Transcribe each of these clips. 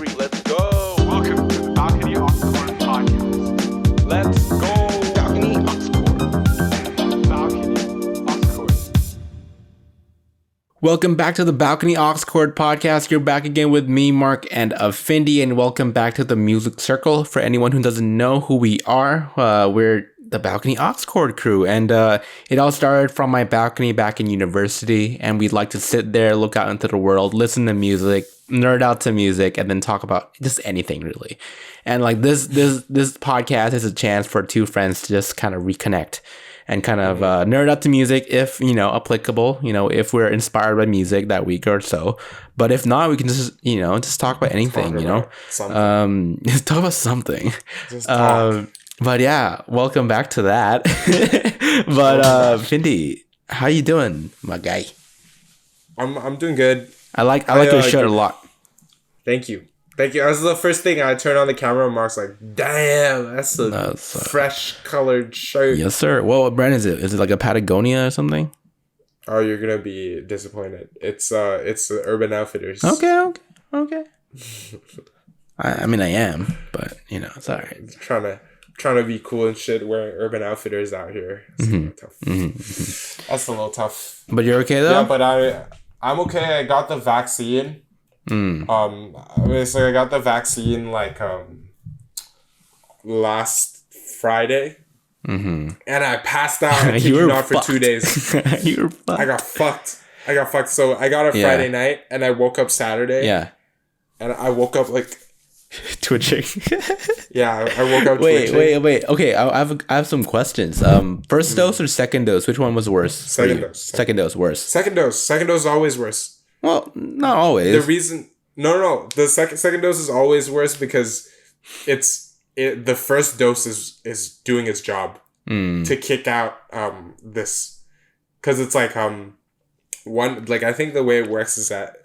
3. Let's go. Welcome to the Balcony AUX Chord podcast. Let's go. Balcony AUX Chord. Balcony AUX Chord. Welcome back to the Balcony AUX Chord podcast. You're back again with me, Mark and Findi, and welcome back to the Music Circle. For anyone who doesn't know who we are, we're the Balcony AUX Chord crew, and it all started from my balcony back in university, and we'd like to sit there, look out into the world, listen to music, nerd out to music, and then talk about just anything really. And like this podcast is a chance for two friends to just kind of reconnect and kind of nerd out to music if, applicable, if we're inspired by music that week or so. But if not, we can just talk about anything, just talk about something. Just talk. But yeah, welcome back to that. But Findi, how you doing, my guy? I'm doing good. I like your shirt a lot. Thank you. That's the first thing I turned on the camera and Mark's like, damn, that's a fresh colored shirt. Yes, sir. What brand is it? Is it like a Patagonia or something? Oh, you're gonna be disappointed. It's Urban Outfitters. Okay. I mean, I am, but it's all right. Trying to be cool and shit, wearing Urban Outfitters out here. It's a little tough. That's a little tough. But you're okay though? Yeah, but I'm okay. I got the vaccine. Basically I got the vaccine last Friday. And I passed out. I kid you not for 2 days. You were fucked. I got fucked. So I got it Friday night and I woke up Saturday. Yeah. And I woke up like twitching. Yeah, I woke up twitching. Wait. Okay, I have some questions. First dose or second dose? Which one was worse? Second dose. Second dose worse. Second dose is always worse. Well, not always. The reason No. The second dose is always worse because the first dose is doing its job to kick out this, because it's like one, like, I think the way it works is that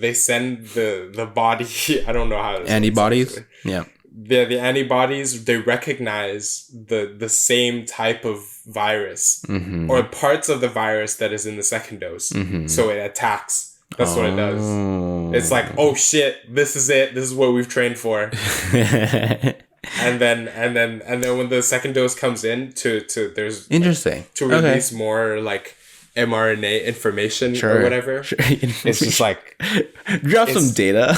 they send the body, I don't know how to antibodies. Yeah. The antibodies, they recognize the same type of virus or parts of the virus that is in the second dose. So it attacks. That's what it does. It's like, oh shit, this is it. This is what we've trained for. and then when the second dose comes in there's interesting to release more like mRNA information or whatever. It's just like drop some data.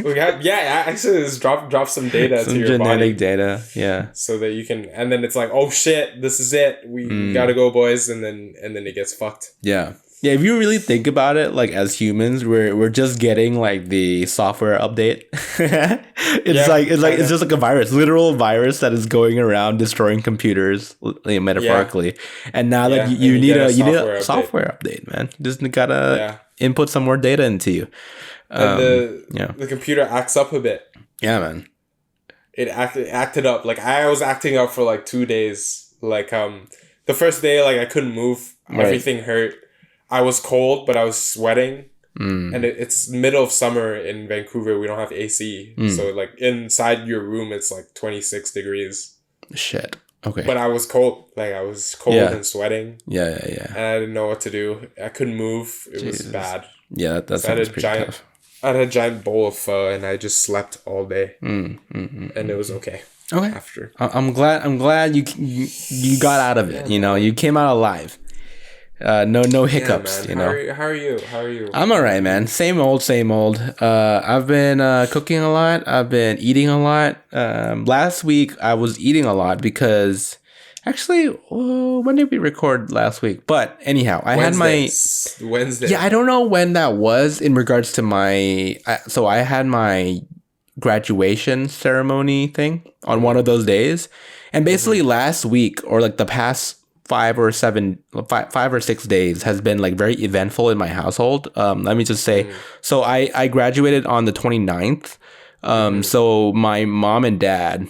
Actually, just drop some data some to your genetic body. Data, yeah. So that you can, and then it's like, oh shit, this is it. We gotta go, boys, and then it gets fucked. Yeah. Yeah, if you really think about it, like, as humans, we're just getting like the software update. It's just like a virus, literal virus that is going around destroying computers, metaphorically. And now that you need a software update, man. You just gotta input some more data into you. And the computer acts up a bit. Yeah, man. It acted up. Like, I was acting up for like 2 days. Like the first day, like, I couldn't move. Right. Everything hurt. I was cold, but I was sweating. And it's middle of summer in Vancouver. We don't have AC. So like inside your room, it's like 26 degrees. Shit. Okay. But I was cold. Like, I was cold and sweating. Yeah. And I didn't know what to do. I couldn't move. It was bad. Yeah, that sounds pretty tough. I had a giant bowl of pho and I just slept all day. And it was okay. Okay. After. I'm glad you got out of it. You came out alive. No hiccups. How are you? I'm alright, man. Same old. I've been cooking a lot. I've been eating a lot. Last week I was eating a lot because, actually, when did we record last week? But anyhow, I had my Wednesday. Yeah, I don't know when that was in regards to my. So I had my graduation ceremony thing on one of those days, and basically last week, or like the past 5 or 6 days, has been like very eventful in my household. Let me just say, so I graduated on the 29th. So my mom and dad,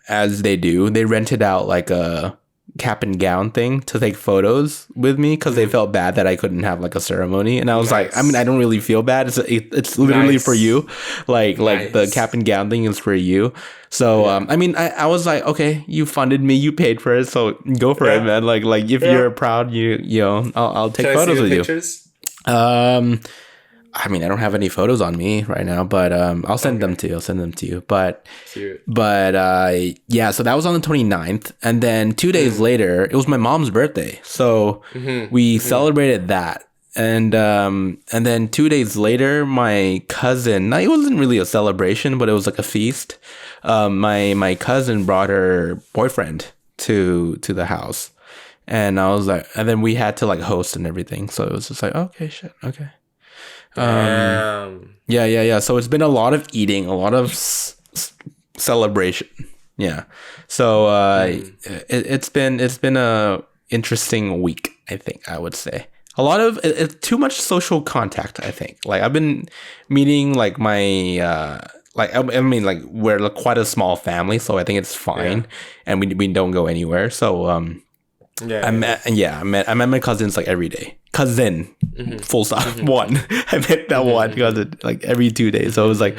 as they do, they rented out like a cap and gown thing to take photos with me because they felt bad that I couldn't have like a ceremony. And I was like, I mean, I don't really feel bad. It's literally for you. Like the cap and gown thing is for you. So I mean, I was like, okay, you funded me, you paid for it, so go for it, man. Like if you're proud, you know, I'll take photos with pictures? You. I mean, I don't have any photos on me right now, but I'll send them to you. But cute. Yeah, so that was on the 29th. And then 2 days later, it was my mom's birthday. So we celebrated that. And then 2 days later, my cousin, now it wasn't really a celebration, but it was like a feast. My cousin brought her boyfriend to the house. And I was like, and then we had to like host and everything. So it was just like, okay, shit, okay. Yeah. So it's been a lot of eating, a lot of celebration. Yeah. So it's been a interesting week, I think I would say. A lot of too much social contact, I think. Like I've been meeting like my like I mean like we're like quite a small family, so I think it's fine, and we don't go anywhere. So I met my cousins like every day. Full stop. One. I met that one cousin like every 2 days. So it was like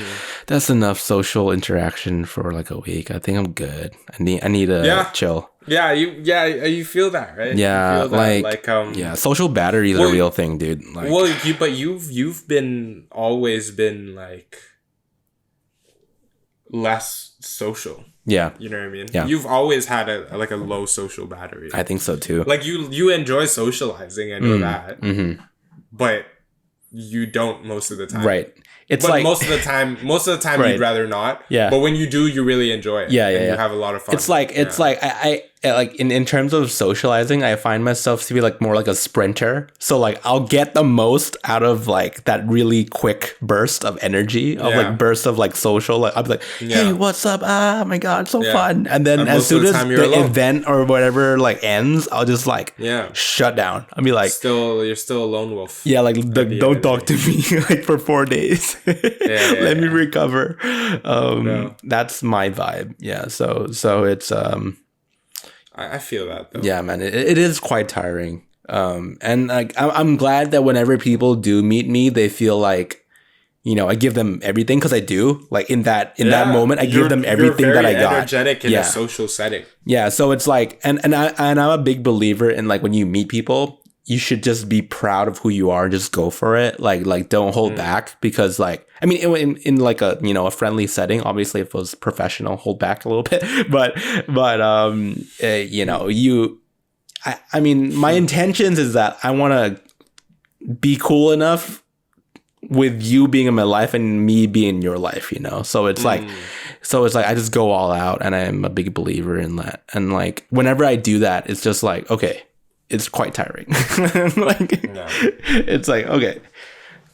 that's enough social interaction for like a week. I think I'm good. I need to chill. Yeah, you feel that, right? Yeah, you feel that, yeah, social battery is a real thing, dude. Like, well, you've been always been like less social. Yeah, you know what I mean. Yeah, you've always had a low social battery. I think so too. Like you enjoy socializing, I know that, but you don't most of the time, right? It's but like most of the time right. You'd rather not. Yeah. But when you do, you really enjoy it. Yeah. You have a lot of fun. It's like I like in terms of socializing, I find myself to be like more like a sprinter. So like I'll get the most out of like that really quick burst of energy of like burst of like social. Like I'll be like, hey, what's up? Ah, my God, so fun. And then as soon as the event or whatever like ends, I'll just like shut down. I'll be like, you're still a lone wolf. Yeah, like don't talk to me like for 4 days. Let me recover. That's my vibe. Yeah. So it's I feel that though. Yeah, man, it is quite tiring. And like I'm glad that whenever people do meet me, they feel like, you know, I give them everything because I do. Like in that moment, I give them everything that I got. You're energetic in a social setting. Yeah, so it's like, and I'm a big believer in like when you meet people, you should just be proud of who you are and just go for it. Like don't hold back, because like, I mean, in like a, you know, a friendly setting, obviously if it was professional, hold back a little bit, but you know, I mean, my intentions is that I want to be cool enough with you being in my life and me being in your life, you know? So it's like, I just go all out, and I'm a big believer in that. And like, whenever I do that, it's just like, okay, it's quite tiring. It's like, okay.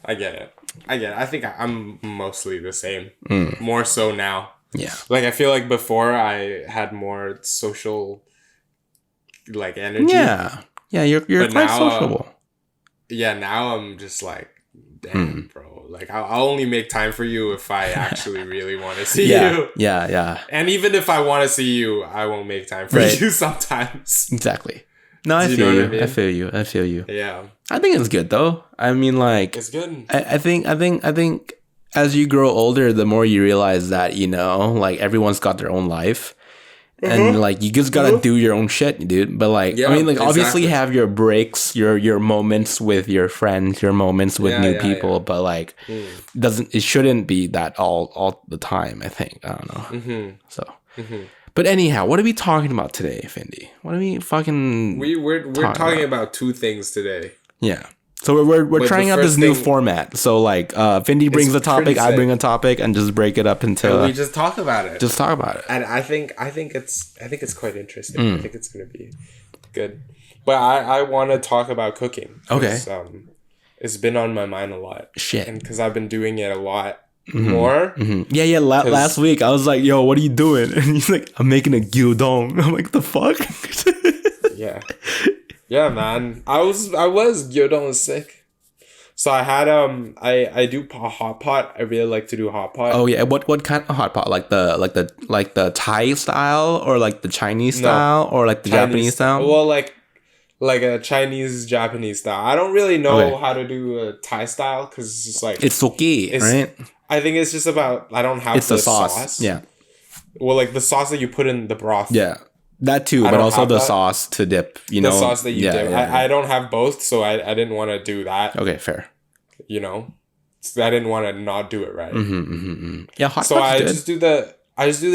I get it. I think I'm mostly the same. More so now. Yeah. Like, I feel like before I had more social, like, energy. Yeah. Yeah, you're quite sociable. Now I'm just like, damn, bro. Like, I'll only make time for you if I actually really want to see you. Yeah. And even if I want to see you, I won't make time for you sometimes. Exactly. No, I feel you. I mean? I feel you. Yeah. I think it's good though. I mean, like, it's good. I think as you grow older, the more you realize that, you know, like everyone's got their own life, and like you just gotta do your own shit, dude. But like, I mean, like obviously have your breaks, your moments with your friends, your moments with new people, but like it shouldn't be that all the time. I think, I don't know. So. But anyhow, what are we talking about today, Findi? What are we fucking? We're talking about two things today. Yeah. So we're trying out this new format. So like, Findi brings a topic, I bring a topic, and just break it up into. And we just talk about it. Just talk about it. And I think it's quite interesting. I think it's gonna be good. But I want to talk about cooking. Okay. It's been on my mind a lot. Shit. And because I've been doing it a lot. More. Yeah. Last week I was like, "Yo, what are you doing?" And he's like, "I'm making a gyudon." I'm like, "The fuck?" Yeah, man. I was gyudon sick. So I had I do hot pot. I really like to do hot pot. Oh yeah, what kind of hot pot? Like the Thai style or like the Chinese style or like the Japanese style? Well, like a Chinese Japanese style. I don't really know how to do a Thai style because it's just like it's suki, right? I think it's just about I don't have the sauce. Yeah. Well, like the sauce that you put in the broth. Yeah. That too, but also the sauce to dip, the sauce that you dip. Yeah. I don't have both, so I didn't want to do that. Okay, fair. You know? So I didn't want to not do it right. Yeah, hot pot. So I just do the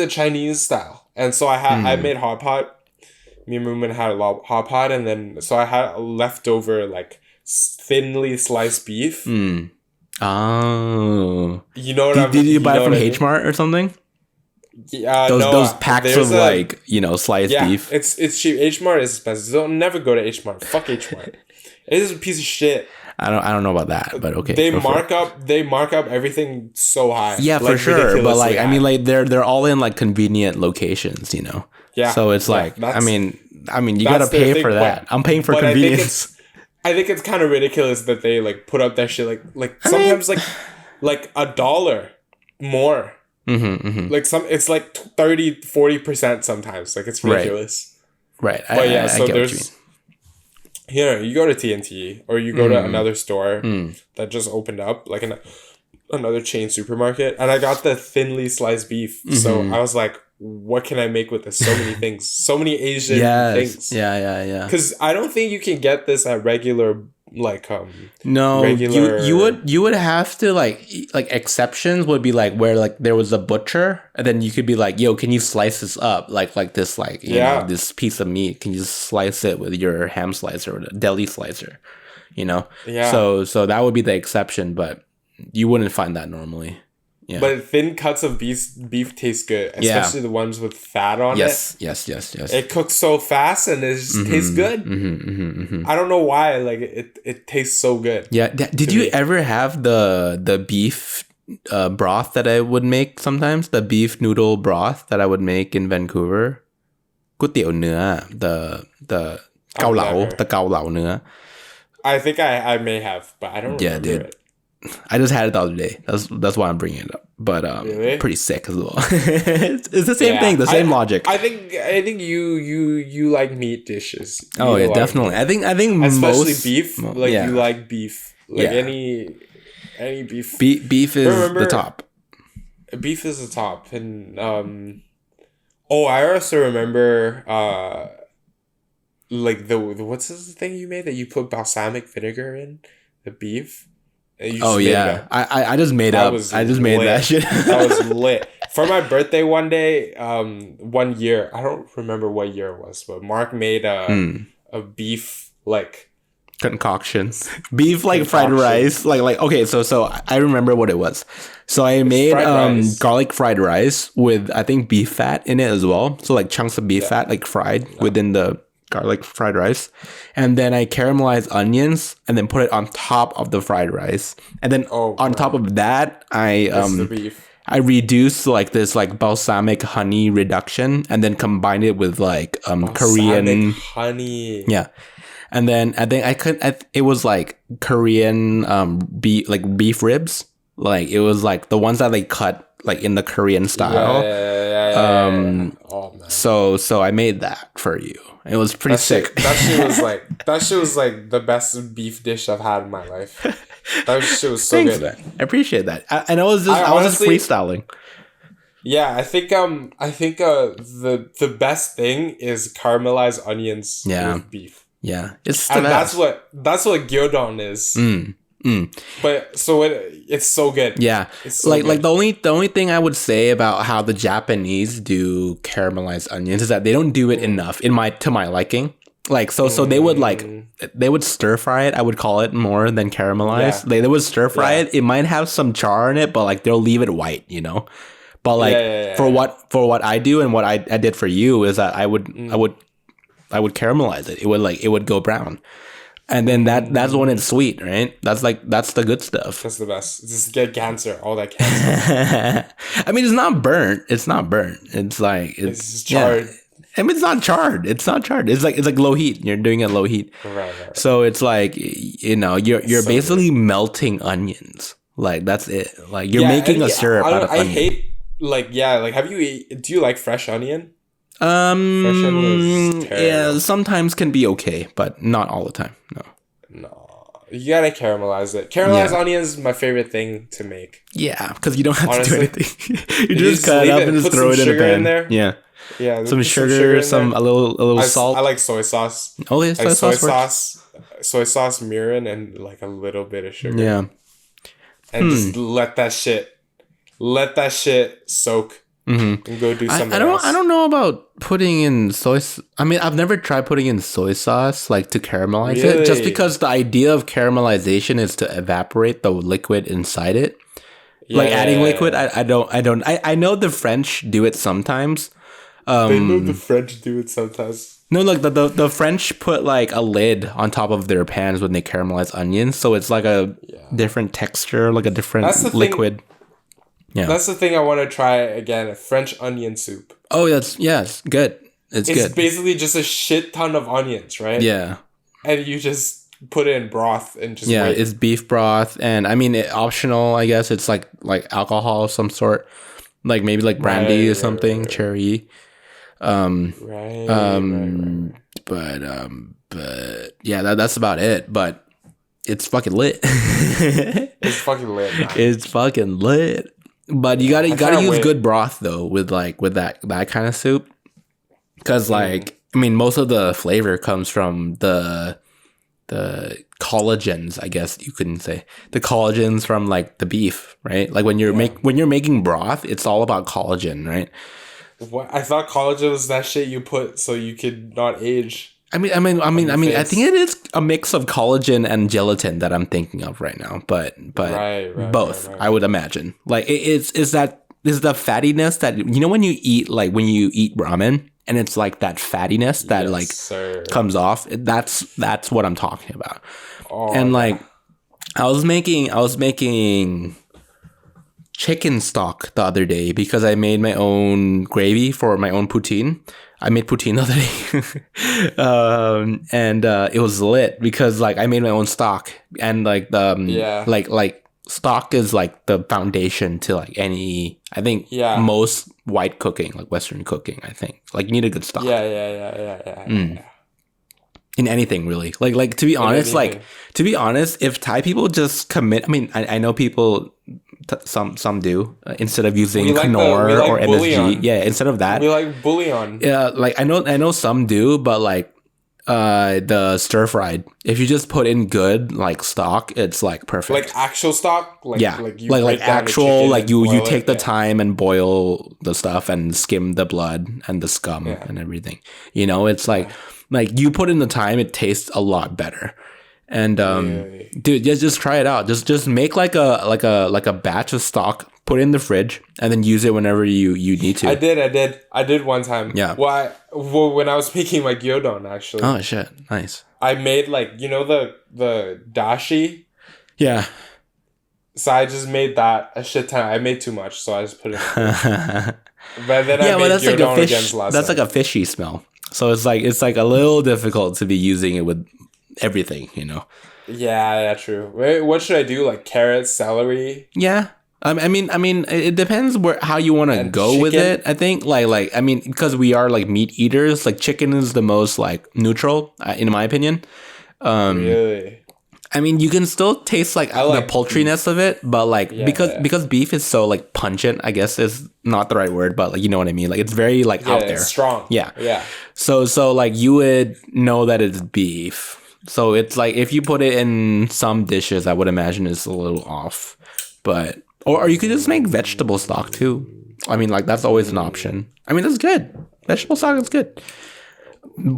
Chinese style. And so I made hot pot. Me and Moomin had a hot pot, and then so I had leftover like thinly sliced beef. Oh. You know what I mean? Did you buy it from H Mart or something? Yeah, those packs of like sliced beef. It's cheap. H Mart is expensive. Don't never go to H Mart. Fuck H Mart. It is a piece of shit. I don't know about that, but okay. They mark up everything so high. Yeah, like, for sure. But like, I mean, like they're all in like convenient locations, you know. Yeah. So it's like, I mean, you gotta pay for that. I'm paying for convenience. I think it's kind of ridiculous that they like put up that shit like sometimes like $1 more. Like it's like 30-40% sometimes. Like it's ridiculous. Right. But yeah, so there's you go to TNT or you go to another store that just opened up, like another chain supermarket, and I got the thinly sliced beef. So I was like, what can I make with this? So many things, so many Asian things. Yeah. Because I don't think you can get this at regular. No, you would have to like exceptions would be like where like there was a butcher and then you could be like, yo, can you slice this up like this like you know this piece of meat, can you just slice it with your ham slicer or the deli slicer, you know? So that would be the exception, but you wouldn't find that normally. Yeah. But thin cuts of beef taste good, especially the ones with fat on it. Yes. It cooks so fast and it just tastes good. I don't know why, like it tastes so good. Yeah. Did you ever have the beef broth that I would make sometimes? The beef noodle broth that I would make in Vancouver? ก๋วยเตี๋ยวเนื้อ the เกาเหลา the เกาเหลาเนื้อ I think I may have, but I don't remember it. I just had it the other day. That's why I'm bringing it up. But really? Pretty sick as well. It's the same thing, the same logic. I think you like meat dishes. Oh yeah, definitely. I think especially most, beef. Like you like beef. Like any beef. Beef is the top. Beef is the top, and I also remember like the what's this thing you made that you put balsamic vinegar in the beef. Oh yeah, I just made up. I just made that shit. That was lit. For my birthday one day, 1 year, I don't remember what year it was, but Mark made a beef like concoction, beef like fried rice, like okay. So I remember what it was. So I made garlic fried rice with I think beef fat in it as well. So like chunks of beef fat like fried within the garlic fried rice, and then I caramelized onions and then put it on top of the fried rice, and then on top of that I reduced like this like balsamic honey reduction and then combined it with like Korean honey, and then I think it was like Korean beef ribs, like it was like the ones that they cut like in the Korean style. So I made that for you. It was pretty sick. That shit was like the best beef dish I've had in my life. That shit was so Thanks, good. Man. I appreciate that. And I was just freestyling. Yeah, I think the best thing is caramelized onions with beef. Yeah, it's the and best. that's what gyudon is. But so it's so good. Yeah, it's so like the only thing I would say about how the Japanese do caramelized onions is that they don't do it enough to my liking. Like so they would stir fry it. I would call it more than caramelize. They would stir fry it. It might have some char in it, but like they'll leave it white, you know. But like for what I do and what I did for you is that I would caramelize it. It would go brown. And then that's when it's sweet, right? That's the good stuff. That's the best. Just get cancer, all that cancer. I mean, it's not burnt. It's like it's charred. I mean, it's not charred. It's not charred. It's like low heat. You're doing it low heat. Right. So it's like, you're So basically melting onions. Like that's it. Like you're making a syrup out of onion. I hate do you like fresh onion? Fresh onion is terrible. Yeah, sometimes can be okay, but not all the time. No. You gotta caramelize it. Caramelized onions is my favorite thing to make. Yeah, because you don't have to do anything. you just cut it up and just put throw it in a pan. in there. Yeah. Yeah. Some sugar, a little salt. I like soy sauce. Oh, yeah, soy sauce. Soy sauce, mirin, and like a little bit of sugar. Yeah. And just let that shit soak. And go do something else. I don't know about putting in soy. I mean, I've never tried putting in soy sauce like to caramelize it. Just because the idea of caramelization is to evaporate the liquid inside it. Like adding liquid, I don't. I know the French do it sometimes. They know the French do it sometimes. No, like the French put like a lid on top of their pans when they caramelize onions, so it's like a different texture, like a different liquid. Yeah, that's the thing I want to try again. A French onion soup. Oh, it's good. It's good. It's basically just a shit ton of onions, right? Yeah, and you just put it in broth and just wait. It's beef broth, and I mean, optional. I guess it's like alcohol of some sort, like maybe like brandy or something, cherry. But yeah, that's about it. But it's fucking lit. It's fucking lit. Man. It's fucking lit. But you gotta use good broth though with that kind of soup, because like I mean most of the flavor comes from the collagens, I guess you couldn't say the collagens from like the beef, right? Like when you're making broth, it's all about collagen, right? What? I thought collagen was that shit you put so you could not age. I think it is a mix of collagen and gelatin that I'm thinking of right now, but both, I would imagine. Like is the fattiness that when you eat ramen and it's like that fattiness that comes off. That's what I'm talking about. Oh, and like I was making chicken stock the other day because I made my own gravy for my own poutine. I made poutine the other day, and it was lit because like I made my own stock, and like like stock is like the foundation to like any. I think most white cooking, like Western cooking. I think like you need a good stock. Yeah. In anything really, like to be honest, if Thai people just commit. I mean, I know people. Some do instead of using Knorr or MSG. Yeah, instead of that, we like bouillon. Yeah, like I know some do, but like the stir fried. If you just put in good like stock, it's like perfect. Like actual stock. Like actual like you take the time and boil the stuff and skim the blood and the scum and everything. It's like you put in the time, it tastes a lot better. And dude, just try it out. Just make like a batch of stock, put it in the fridge, and then use it whenever you need to. I did one time. Yeah. Well, when I was making my gyudon, actually. Oh shit! Nice. I made like the dashi. Yeah. So I just made that a shit ton. I made too much, so I just put it in the fridge. But then I made that's gyudon like a fish. against last that's time. like a fishy smell. So it's like a little difficult to be using it with everything, Yeah, true. Wait, what should I do? Like carrots, celery? Yeah. I mean, it depends how you want to go with it. I think like I mean, because we are like meat eaters, like chicken is the most like neutral, in my opinion. Really? I mean, you can still taste like the poultriness of it, but like because beef is so like pungent, I guess is not the right word, but like you know what I mean. Like it's very like out there, it's strong. Yeah. So like you would know that it's beef. So it's like if you put it in some dishes, I would imagine it's a little off, but or you could just make vegetable stock too. I mean, like that's always an option. I mean, that's good. Vegetable stock is good.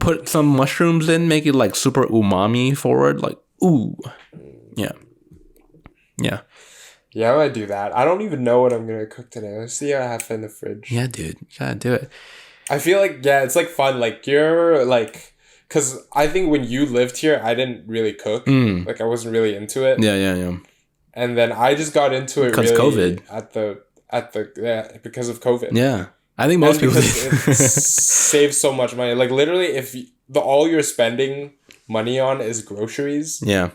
Put some mushrooms in, make it like super umami forward, like ooh, yeah. Yeah, I might do that. I don't even know what I'm gonna cook today. Let's see what I have in the fridge. Yeah, dude, you gotta do it. I feel like it's like fun. Like you're like. Because I think when you lived here, I didn't really cook. Like, I wasn't really into it. Yeah. And then I just got into it because really COVID. because of COVID. Yeah. I think most And people because it saves so much money. Like literally, if all you're spending money on is groceries yeah.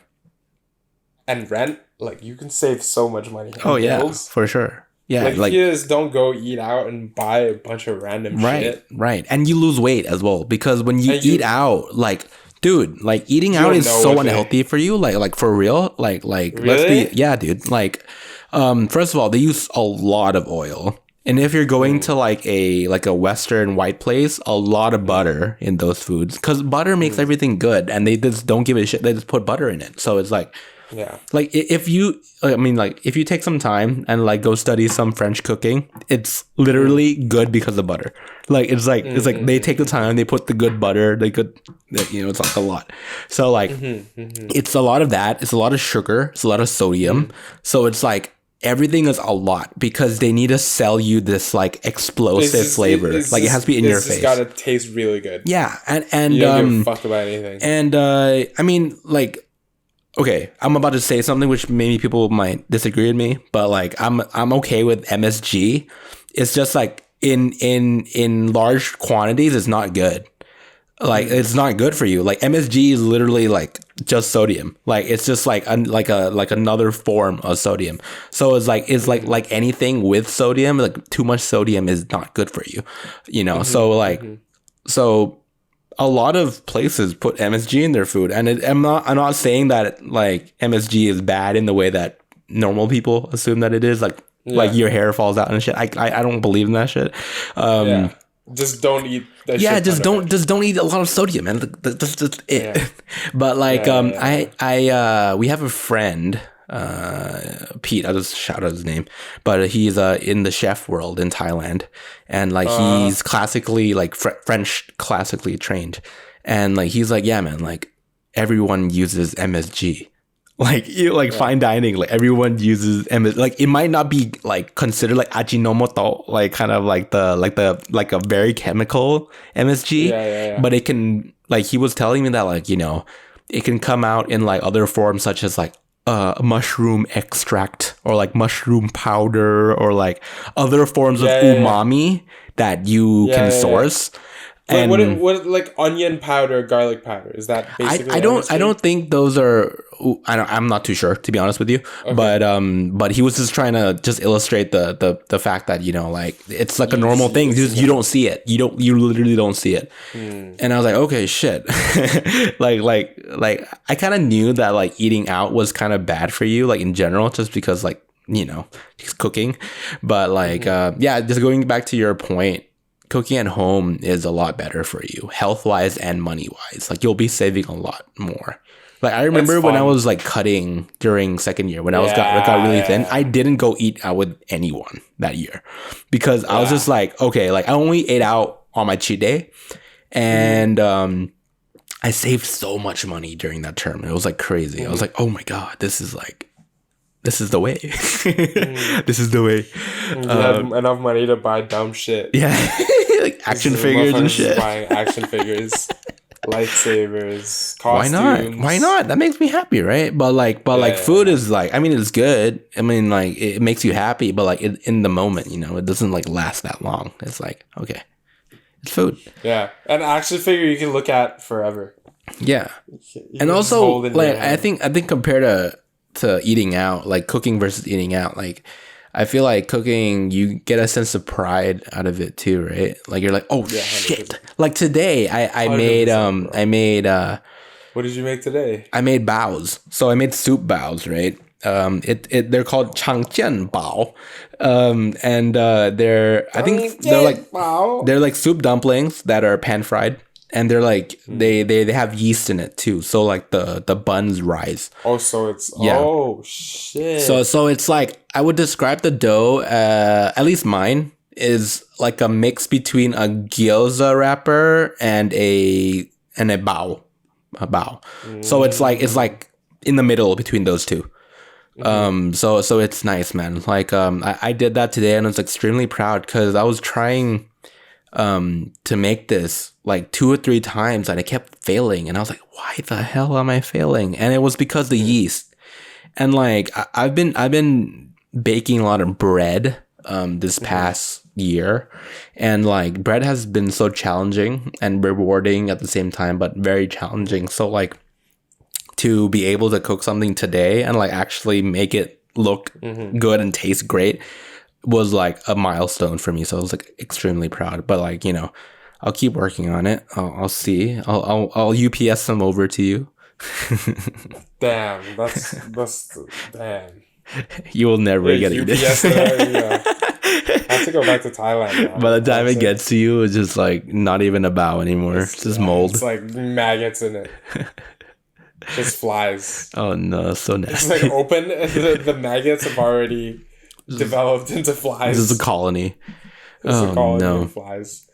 and rent, like you can save so much money. Oh on yeah, bills. for sure. Yeah, Like you just don't go eat out and buy a bunch of random shit. right. And you lose weight as well because when you And you- eat out, like, dude, like eating out don't is know so what they- unhealthy for you. Like for real. Like let's Really? be, yeah, dude. Like, first of all, they use a lot of oil. And if you're going to like a Western white place, a lot of butter in those foods because butter makes everything good, and they just don't give a shit. They just put butter in it, so it's like, Yeah. like if you take some time and like go study some French cooking, it's literally good because of butter. Like it's like they take the time, they put the good butter, it's like a lot. So like it's a lot of that. It's a lot of sugar. It's a lot of sodium. So it's like everything is a lot because they need to sell you this like explosive flavor. Like it has to be in your face. It's gotta taste really good. Yeah, and You don't give a fuck about anything. and I mean, like, okay, I'm about to say something which maybe people might disagree with me, but like I'm okay with MSG. It's just like in large quantities, it's not good. Like it's not good for you. Like MSG is literally like just sodium. Like it's just like another form of sodium. So it's like anything with sodium. Like too much sodium is not good for you. You know. So like so. A lot of places put MSG in their food, and I'm not saying that like MSG is bad in the way that normal people assume that it is. Like your hair falls out and shit. I don't believe in that shit. Yeah. Just don't eat that Yeah, shit just ton of it. don't eat a lot of sodium, man. That's just it. Yeah. But like Yeah. we have a friend, Pete, I'll just shout out his name, but he's in the chef world in Thailand, and like he's classically like French classically trained, and like he's like, yeah, man, like everyone uses MSG. Like you like fine dining, like everyone uses MSG. Like it might not be like considered like ajinomoto, like kind of like a very chemical MSG, Yeah. but it can, like he was telling me that, like, you know, it can come out in like other forms such as like mushroom extract or like mushroom powder or like other forms of umami that you can source. Like, And what like onion powder, garlic powder? Is that basically? I don't think those are. I'm not too sure, to be honest with you. Okay. But he was just trying to just illustrate the fact that, you know, like it's like a normal thing. You don't see it. You literally don't see it. And I was like, okay, shit. like I kind of knew that like eating out was kind of bad for you, like in general, just because like, you know, just cooking. But like yeah, just going back to your point. Cooking at home is a lot better for you, health-wise and money-wise. Like, you'll be saving a lot more. Like, I remember when I was, like, cutting during second year, when I got really thin, I didn't go eat out with anyone that year. Because I was just like, okay, like, I only ate out on my cheat day. And I saved so much money during that term. It was, like, crazy. I was like, oh, my God, this is the way. This is the way. You have enough money to buy dumb shit. Yeah. Like action figures and shit. Buying action figures, lightsabers, costumes. Why not? That makes me happy, right? But like food is like, I mean, it's good. I mean, like it makes you happy, but like in the moment, you know, it doesn't like last that long. It's like, okay, it's food. Yeah, an action figure you can look at forever. Yeah, You and can also hold in your like I hand. think compared to eating out, like cooking versus eating out, like I feel like cooking, you get a sense of pride out of it too, right? Like you're like, oh shit! 100%. Like today, I made What did you make today? I made baos. So I made soup baos, right? They're called changjian bao, and they're like soup dumplings that are pan fried. And they're like they have yeast in it too, so like the buns rise. Oh, so it's oh shit. So it's like I would describe the dough. At least mine is like a mix between a gyoza wrapper and a bao, So it's like in the middle between those two. So it's nice, man. Like I did that today and I was extremely proud because I was trying to make this like 2 or 3 times and I kept failing and I was like, why the hell am I failing? And it was because the yeast. And like I've been baking a lot of bread this past year, and like bread has been so challenging and rewarding at the same time, but very challenging. So like to be able to cook something today and like actually make it look good and taste great was like a milestone for me. So I was like extremely proud. But like, you know, I'll keep working on it. I'll see. I'll UPS them over to you. Damn, that's damn. You will never get it. UPS I have to go back to Thailand now. By the time it gets to you, it's just like not even a bao anymore. It's just mold. It's like maggots in it. Just flies. Oh no, so nasty. It's like open and the maggots have already developed into flies. This is a colony. It's a colony of flies.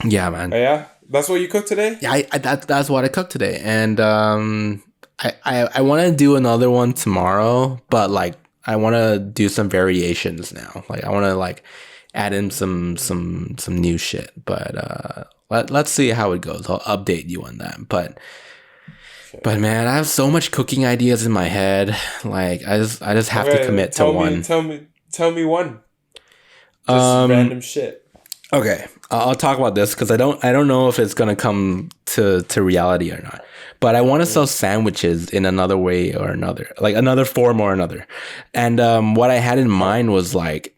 Yeah, man. But yeah, that's what you cooked today? Yeah, that's what I cooked today. And I want to do another one tomorrow, but like I want to do some variations now. Like I want to like add in some new shit. But let's see how it goes. I'll update you on that. But man, I have so much cooking ideas in my head. Like I just have to commit to one. Tell me one. Just random shit. Okay, I'll talk about this because I don't know if it's gonna come to reality or not. But I want to sell sandwiches in another way or another, like another form or another. And what I had in mind was like,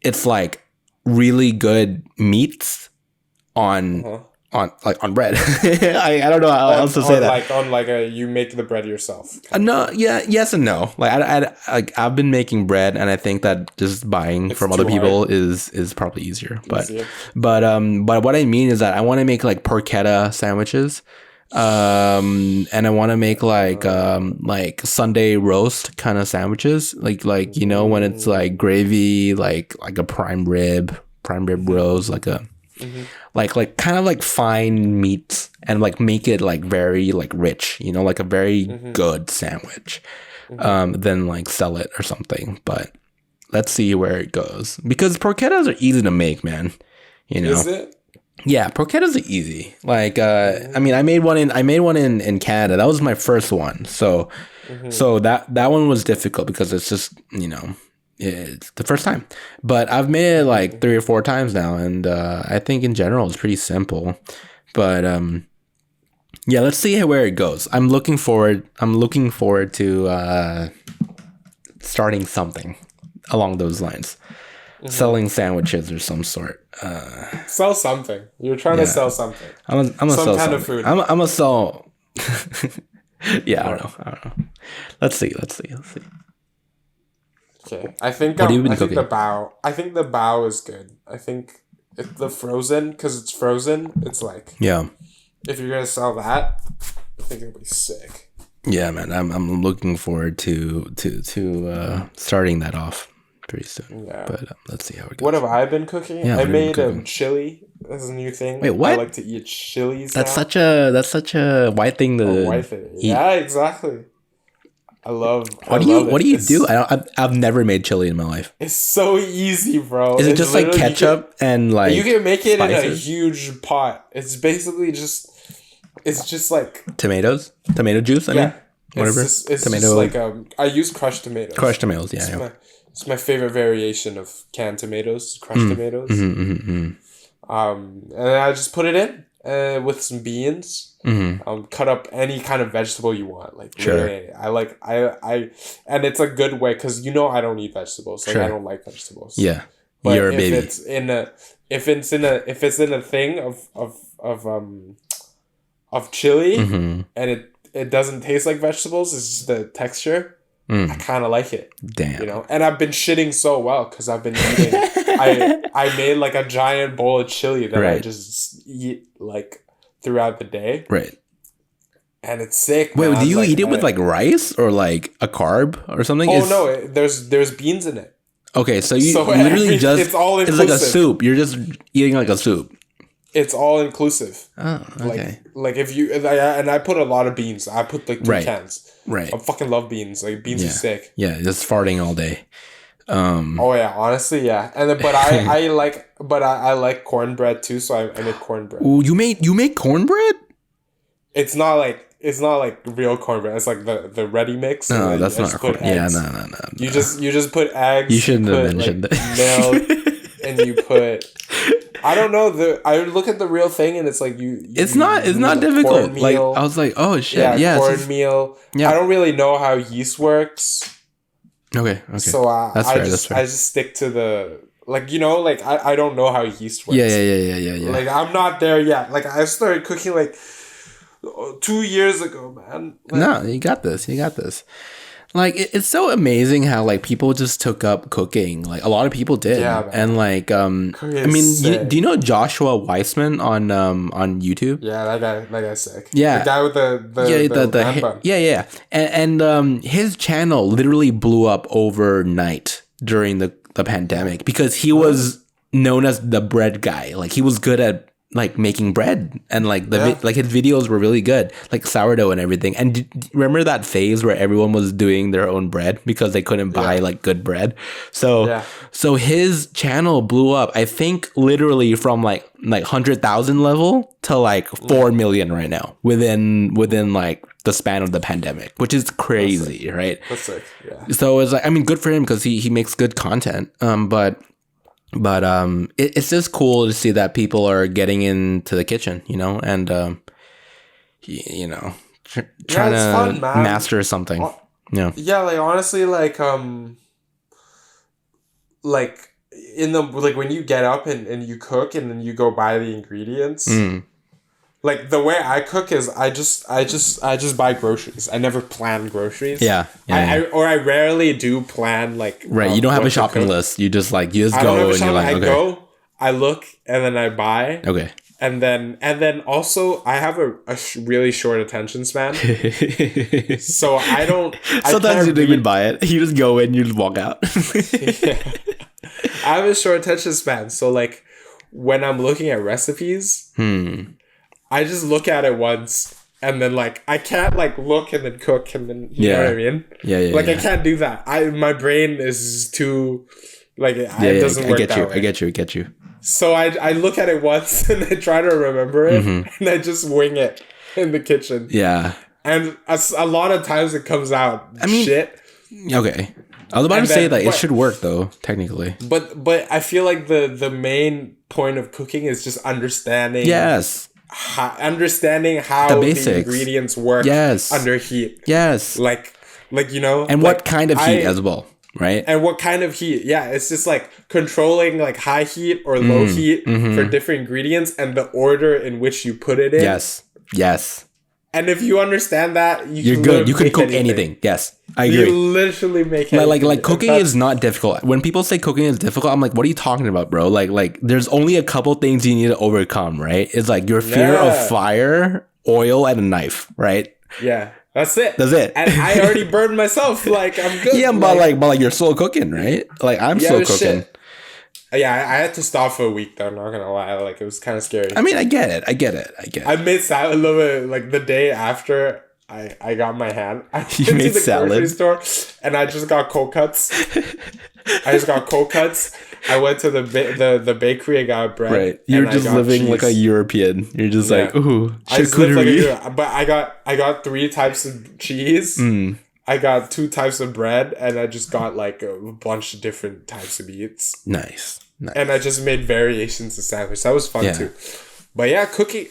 it's like really good meats on bread. I don't know how else to say that. Like you make the bread yourself. No, yeah, yes and no. Like I've been making bread, and I think that just buying from other people is probably easier. But what I mean is that I want to make like porchetta sandwiches, and I want to make like Sunday roast kind of sandwiches, like you know when it's like gravy, like a prime rib roast, like a. Like kind of like fine meats and like make it like very like rich, you know, like a very good sandwich, then like sell it or something. But let's see where it goes because porchettas are easy to make, man. You know, is it? Yeah, porchettas are easy. Like I mean, I made one in Canada. That was my first one, so that one was difficult because it's just, you know, it's the first time, but I've made it like 3 or 4 times now, and I think in general it's pretty simple. But yeah, let's see where it goes. I'm looking forward to starting something along those lines, selling sandwiches or some sort. Sell something. You're trying to sell something. I'm gonna some sell kind something. of food. I'm gonna sell. Yeah, I don't know. Let's see. Okay, I think the bao. I think the bao is good. I think if the frozen, because it's frozen, it's like if you're gonna sell that, I think it'll be sick. Yeah, man, I'm looking forward to starting that off pretty soon. Yeah, but let's see how it goes. What have I been cooking? Yeah, I made a chili. That's a new thing. Wait, what? I like to eat chilies. That's now. such a white thing to eat. Yeah, exactly. What do you do? I've never made chili in my life. It's so easy, bro. Is it just like ketchup and like you can make it spices? in a huge pot. It's basically just like tomato juice. I mean, whatever. It's tomato. Just like I use crushed tomatoes. Crushed tomatoes, It's my favorite variation of canned tomatoes. Crushed tomatoes. And I just put it in with some beans. Cut up any kind of vegetable you want. Like really, I and it's a good way because you know I don't eat vegetables. Like I don't like vegetables. Yeah, but you're a baby. If it's in a thing of chili and it doesn't taste like vegetables, it's just the texture. I kind of like it. Damn. You know, and I've been shitting so well because I've been eating. I made like a giant bowl of chili that I just eat like throughout the day. Right. And it's sick. Wait, do you eat it with like rice or like a carb or something? No, there's beans in it. Okay, so you literally just it's all inclusive. It's like a soup. You're just eating like a soup. It's all inclusive. Oh, okay. Like if you and I put a lot of beans. I put like 3 cans. Right. I fucking love beans. Like beans are sick. Yeah, just farting all day. Oh yeah, honestly, yeah. And then, but I like cornbread too, so I make cornbread. Ooh, you make cornbread? It's not like it's not like real cornbread. It's like the ready mix. No, that's not corn. Yeah, no. You just put eggs. You shouldn't have mentioned milk, and you put. I don't know. I look at the real thing and it's like It's not difficult. Like I was like, oh shit, yeah, cornmeal. Yeah. I don't really know how yeast works. Okay. So that's fair. I just stick to the I don't know how yeast works. Yeah. Like I'm not there yet. Like I started cooking like 2 years ago, man. Like, no, you got this. Like it's so amazing how like people just took up cooking. Like a lot of people did, and like I mean, do you know Joshua Weissman on YouTube? Yeah, that guy's sick. Yeah, the guy with the yeah, and his channel literally blew up overnight during the pandemic because he was known as the bread guy. Like he was good at like making bread, and like like his videos were really good, like sourdough and everything. And remember that phase where everyone was doing their own bread because they couldn't buy like good bread? So his channel blew up, I think literally from like 100,000 level to like 4 million right now within like the span of the pandemic, which is crazy. Right? That's sick. Yeah. So it's like, I mean, good for him because he makes good content. But it's just cool to see that people are getting into the kitchen, you know, and trying to fun, master something. Yeah, like honestly, like in the when you get up and you cook and then you go buy the ingredients. Like the way I cook is I just buy groceries. I never plan groceries. I rarely do plan like you don't have a shopping list. You just go and you're like, okay. I go, I look, and then I buy. Okay. And then also I have a really short attention span. So I don't. Sometimes you don't even buy it. You just go in, you just walk out. I have a short attention span. So like when I'm looking at recipes. I just look at it once and then like I can't like look and then cook and then you know what I mean? Yeah. Like I can't do that. My brain is too like it doesn't work that way. I get you. So I look at it once and I try to remember it and I just wing it in the kitchen. Yeah. And a lot of times it comes out shit. Okay. I was about to say that it should work though, technically. But I feel like the main point of cooking is just understanding. Yes. Understanding how the ingredients work under heat. Yes. Like you know. And what kind of heat as well, right? And what kind of heat. Yeah, it's just like controlling like high heat or low heat for different ingredients and the order in which you put it in. Yes. And if you understand that, you're good. You can cook anything. Yes, I agree. You literally make anything. Like cooking is not difficult. When people say cooking is difficult, I'm like, what are you talking about, bro? Like there's only a couple things you need to overcome, right? It's like your fear of fire, oil, and a knife, right? Yeah, that's it. And I already burned myself. Like I'm good. Yeah, but like you're still cooking, right? Like I'm still cooking. Shit. Yeah, I had to stop for a week though. I'm not gonna lie, like it was kind of scary. I mean, I get it. I made salad a little bit. Like the day after I got my hand, I went to the grocery store and I just got cold cuts. I went to the bakery. I got bread. Right, you're just living cheese. Like a European. You're just like, ooh, charcuterie. But I got 3 types of cheese. I got 2 types of bread, and I just got like a bunch of different types of meats. Nice. And I just made variations of sandwich. That was fun too. But yeah, cooking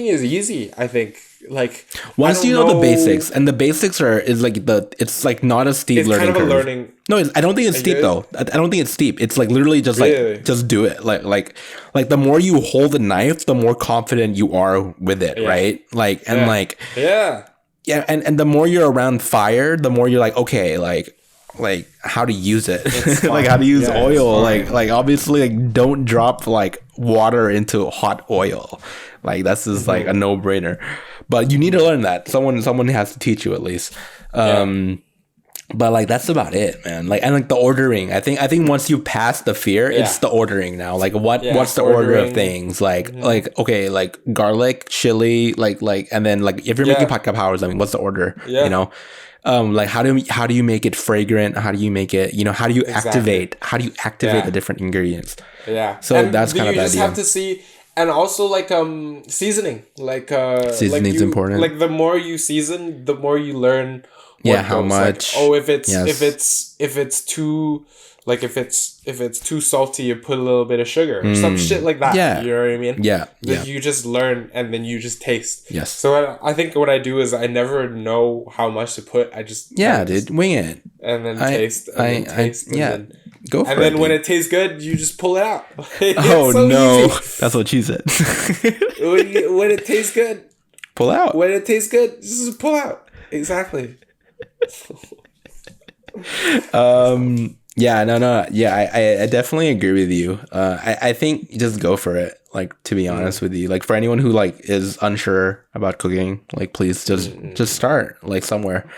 is easy. I think like once you know the basics, and the basics it's like not a steep learning curve. It's kind of a learning. No, I don't think it's steep though. I don't think it's steep. It's like literally just like just do it. Like the more you hold the knife, the more confident you are with it, right? Yeah, and the more you're around fire, the more you're like, okay, like how to use it. Like how to use oil. Like obviously like don't drop like water into hot oil. Like that's just like a no-brainer. But you need to learn that. Someone has to teach you at least. But like that's about it, man. Like and like the ordering. I think once you pass the fear, it's the ordering now. Like what's the order of things? Like okay, like garlic, chili, like and then like if you're making pad kapaos, I mean, what's the order? Yeah. You know, like how do you make it fragrant? How do you make it? You know, how do you activate? How do you activate the different ingredients? Yeah. So that's kind of the idea. You just have to see. And also like seasoning, Seasoning's important. Like the more you season, the more you learn. How much? Like, if it's too like if it's too salty, you put a little bit of sugar or some shit like that. Yeah. You know what I mean? Yeah. You just learn and then you just taste. Yes. So I think what I do is I never know how much to put. I just dude, wing it and then taste. And then taste. And then, go for it. And then when dude. it tastes good, you just pull it out. Oh so no, easy. that's what she said. When it tastes good, pull out. When it tastes good, just pull out. Exactly. Yeah, no. Yeah, I definitely agree with you. I think just go for it. Like, to be honest with you, like for anyone who like is unsure about cooking, like please just start like somewhere.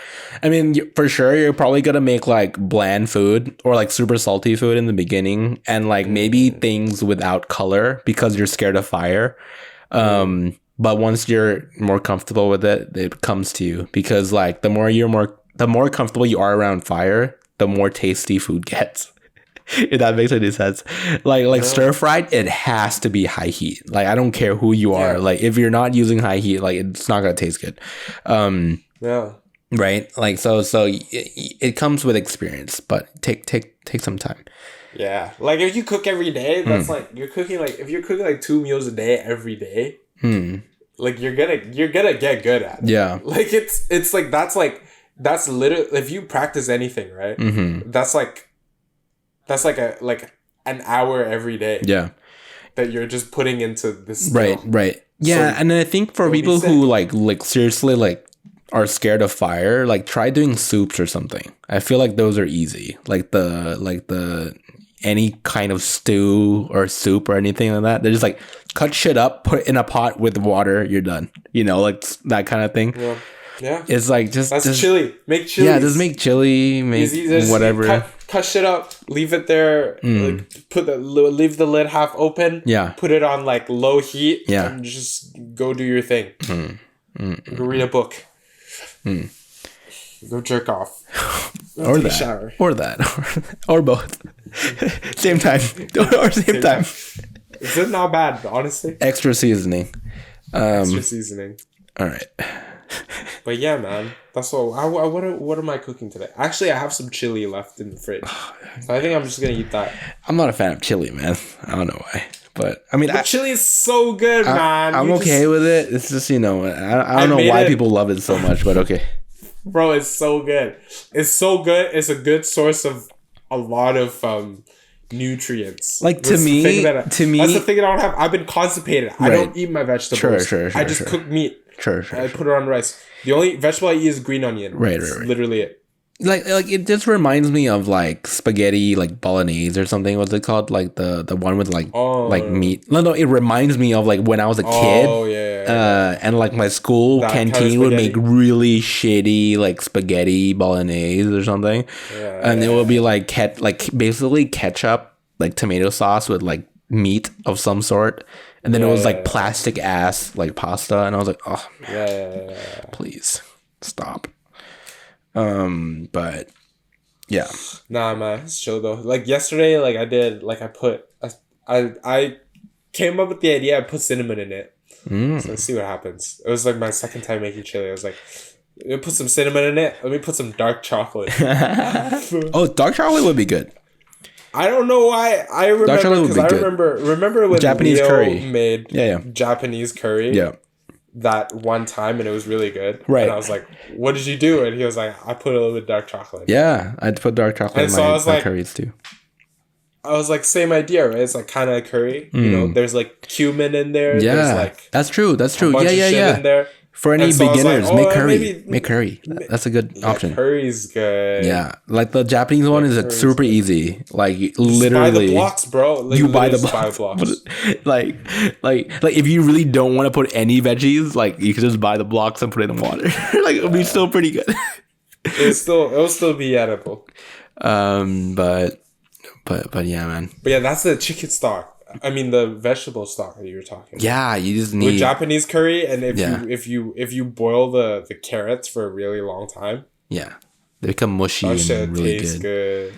I mean, for sure you're probably gonna make like bland food or like super salty food in the beginning, and like maybe things without color because you're scared of fire. But once you're more comfortable with it, it comes to you, because like the more comfortable you are around fire, the more tasty food gets. If that makes any sense. Like stir fried, it has to be high heat. Like I don't care who you are. Like if you're not using high heat, like it's not gonna taste good. Right. Like so it comes with experience, but take some time. Yeah. Like if you cook every day, that's like you're cooking like if you're cooking like 2 meals a day every day, like you're gonna get good at it. Yeah. Like it's like that's literally, if you practice anything, right? That's like an hour every day. Yeah. That you're just putting into this skill. Right. Yeah, so, and I think for people who like seriously like are scared of fire, like try doing soups or something. I feel like those are easy. Like the any kind of stew or soup or anything like that. They're just like cut shit up, put in a pot with water, you're done. You know, like that kind of thing. Yeah. It's like just chili. Make chili. Yeah, just make chili, whatever. Cut shit up, leave it there, like leave the lid half open. Yeah. Put it on like low heat. Yeah. And just go do your thing. Go read a book. Go jerk off. Or that. Shower. Or that. Or both. Same time. Or same time. Is it not bad, honestly? Extra seasoning. Extra seasoning. All right. But yeah, man, that's all. What am I cooking today? Actually, I have some chili left in the fridge, so I think I'm just gonna eat that. I'm not a fan of chili, man. I don't know why, but I mean, chili is so good, man. I'm okay with it. It's just I don't know why people love it so much, but okay. Bro, it's so good. It's so good. It's a good source of a lot of nutrients. Like to me, that's the thing that I don't have. I've been constipated. Right. I don't eat my vegetables. Sure. I just cook meat. Sure. I put it on rice. The only vegetable I eat is green onion. Right. Literally it. Like it just reminds me of like spaghetti, like bolognese or something. What's it called? Like the one with like meat. No. It reminds me of like when I was a kid. Oh yeah. And like my school canteen would make really shitty like spaghetti bolognese or something. Yeah, and it would be like basically ketchup, like tomato sauce with like meat of some sort. And then it was like plastic ass like pasta, and I was like, oh man, please stop. But yeah, nah, man, it's chill though. Like yesterday, like I came up with the idea. I put cinnamon in it, so let's see what happens. It was like my second time making chili. I was like, let me put some cinnamon in it. Let me put some dark chocolate. Oh, dark chocolate would be good. I don't know why. I remember because remember when Japanese Leo curry made Japanese curry. Yeah. That one time, and it was really good. Right. And I was like, "What did you do?" And he was like, "I put a little bit of dark chocolate." Yeah, I'd put dark chocolate in my curries too. I was like, same idea, right? It's like kind of curry. You know, there's like cumin in there. Yeah, there's like that's true. Yeah. In there. For any beginners, make curry. Make curry. That's a good option. Curry's good. Yeah, like the Japanese one is super easy. Like literally, buy the blocks, bro. Like, you buy the blocks. like if you really don't want to put any veggies, like you can just buy the blocks and put it in water. Like it'll be still pretty good. It'll still be edible. But yeah, man. But yeah, that's the chicken stock. I mean the vegetable stock that you were talking about. Yeah, you just need with Japanese curry, and if you boil the carrots for a really long time, they become mushy and really good.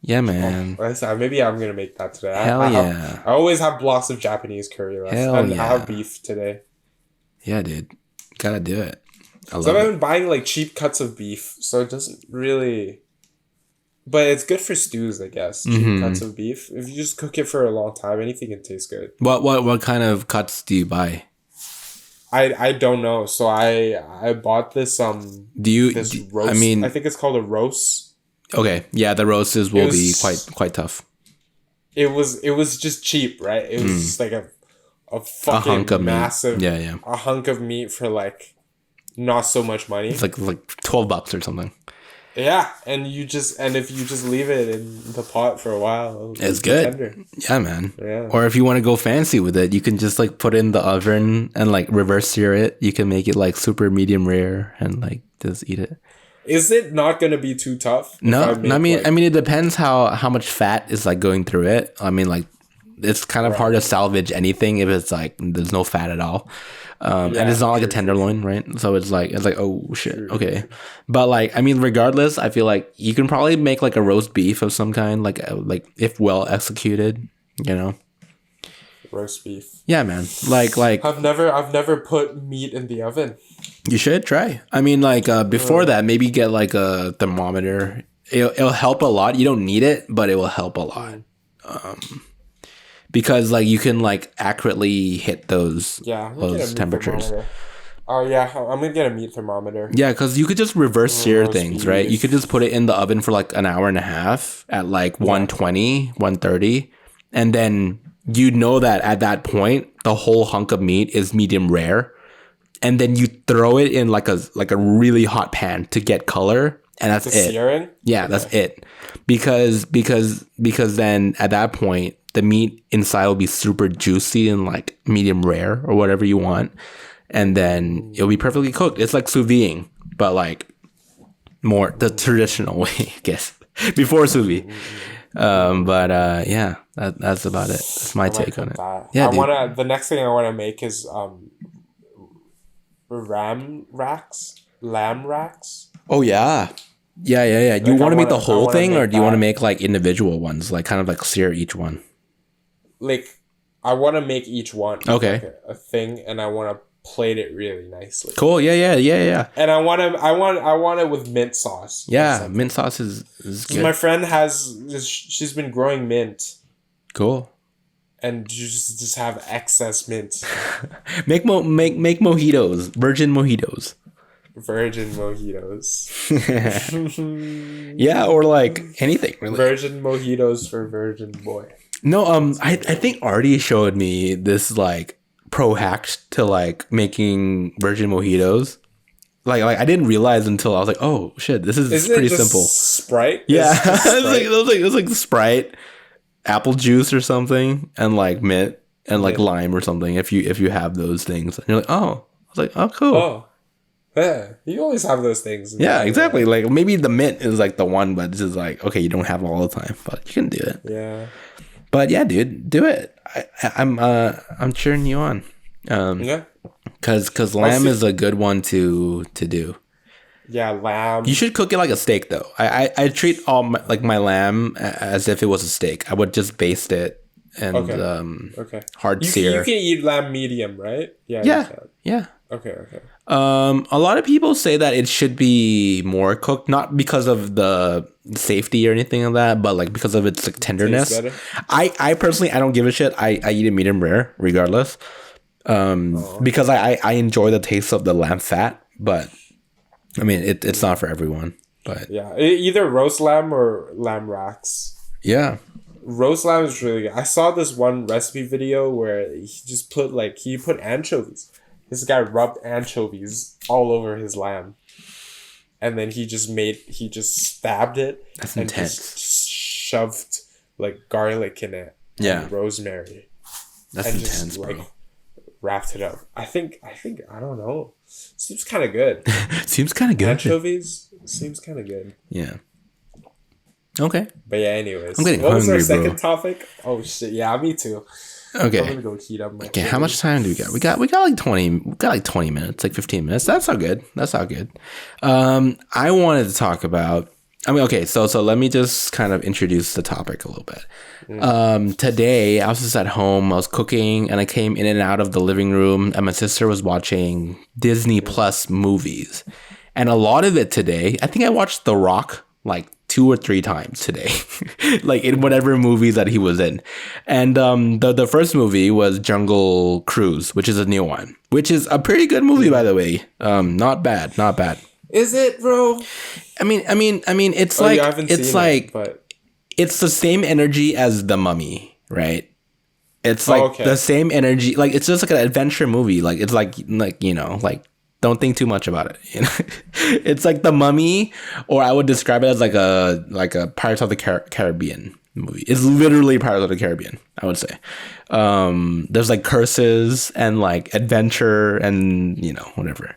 Yeah, man. Maybe I'm gonna make that today. Yeah. I always have blocks of Japanese curry left. Hell yeah. I have beef today. Yeah, dude. Gotta do it. I love So I've it. been buying like cheap cuts of beef, so it doesn't really. But it's good for stews, I guess. Cheap cuts of beef. If you just cook it for a long time, anything can taste good. What kind of cuts do you buy? I don't know. So I bought this roast. I mean, I think it's called a roast. Okay, yeah, the roasts will be quite tough. It was just cheap, right? It was just like a fucking hunk of massive meat. Yeah. A hunk of meat for like not so much money. It's like $12 or something. Yeah, and if you just leave it in the pot for a while, it's good. Tender. Yeah, man. Yeah. Or if you want to go fancy with it, you can just like put it in the oven and like reverse sear it. You can make it like super medium rare and like just eat it. Is it not going to be too tough? No, I mean it depends how much fat is like going through it. I mean, like it's kind of hard to salvage anything if it's like there's no fat at all. And it's not like a tenderloin, right? So it's like oh shit, okay. But like I mean, regardless, I feel like you can probably make like a roast beef of some kind, like if well executed, you know. Roast beef. Yeah, man. Like I've never put meat in the oven. You should try. I mean, like before that, maybe get like a thermometer. It'll help a lot. You don't need it, but it will help a lot. Because like you can like accurately hit those temperatures. Oh yeah, I'm gonna get a meat thermometer. Yeah, because you could just reverse sear things, right? You could just put it in the oven for like an hour and a half at like 120, 130, and then you know that at that point the whole hunk of meat is medium rare, and then you throw it in like a really hot pan to get color, and that's it. Searing? Yeah, that's it. Because then at that point the meat inside will be super juicy and like medium rare or whatever you want, and then it'll be perfectly cooked. It's like sous videing, but like more the traditional way, I guess, before sous vide. Yeah, that's about it. That's my take on it. Yeah, the next thing I wanna make is lamb racks. Oh yeah. Yeah. You want to make the whole thing, or do you want to make like individual ones, like kind of like sear each one? Like, I want to make each one okay like a thing, and I want to plate it really nicely. Cool. Yeah. And I want it with mint sauce. Yeah, mint sauce is good. My friend she's been growing mint. Cool. And you just have excess mint. make mojitos, virgin mojitos. Virgin mojitos. Yeah, or like anything really. Virgin mojitos for virgin boy. No, I think Artie showed me this like pro hack to like making virgin mojitos. Like I didn't realize until I was like, oh shit, this is pretty simple. Sprite? Yeah, it was like Sprite, apple juice or something, and like mint and like lime or something. If you have those things, and you're like, oh, I was like, oh, cool. Oh. Yeah, you always have those things. Yeah, exactly. Like maybe the mint is like the one, but this is like, okay, you don't have it all the time, but you can do it. Yeah. But yeah, dude, do it. I'm cheering you on. Yeah. Cause lamb is a good one to do. Yeah, lamb. You should cook it like a steak though. I treat all my lamb as if it was a steak. I would just baste it and hard sear. You can eat lamb medium, right? Yeah. Okay. A lot of people say that it should be more cooked, not because of the safety or anything like that, but like because of its like tenderness. I personally, I don't give a shit. I eat it medium rare regardless. Because I enjoy the taste of the lamb fat, but I mean it's not for everyone. But yeah, either roast lamb or lamb racks. Yeah. Roast lamb is really good. I saw this one recipe video where he just put anchovies. This guy rubbed anchovies all over his lamb, and then he just stabbed it. That's and intense. Just shoved like garlic in it. Yeah. And rosemary. That's and intense, just, bro. like, wrapped it up. I think I don't know. Seems kind of good. Seems kind of good. Anchovies seems kind of good. Yeah. Okay. But yeah, anyways. I'm getting what hungry, was our second bro. topic? Oh shit! Yeah, me too. Okay. I'm gonna go heat up my. Okay, how much time do we got? We got like 20. We got like 20 minutes, like 15 minutes. That's all good. I wanted to talk about I mean, okay, so let me just kind of introduce the topic a little bit. Today, I was just at home, I was cooking, and I came in and out of the living room, and my sister was watching Disney Plus movies. And a lot of it today, I think I watched The Rock like 2 or 3 times today, like in whatever movies that he was in. And the first movie was Jungle Cruise, which is a new one, which is a pretty good movie, by the way. Not bad. Is it, bro? I mean, it's Oh, like, yeah, I haven't it's seen like, it, but it's the same energy as The Mummy, right? It's like the same energy. Like, it's just like an adventure movie. Like, it's like, you know, like, don't think too much about it. You know? It's like The Mummy, or I would describe it as like a Pirates of the Caribbean movie. It's literally Pirates of the Caribbean, I would say. There's like curses and like adventure and, you know, whatever.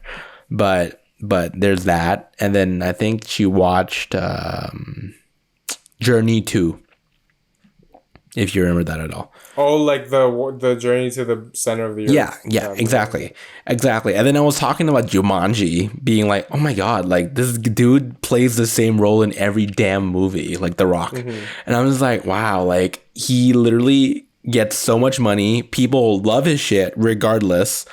But there's that. And then I think she watched Journey 2, if you remember that at all. Oh, like the journey to the center of the earth. Yeah, exactly. And then I was talking about Jumanji, being like, oh my god, like this dude plays the same role in every damn movie, like The Rock. And I was like, wow, like he literally gets so much money. People love his shit regardless.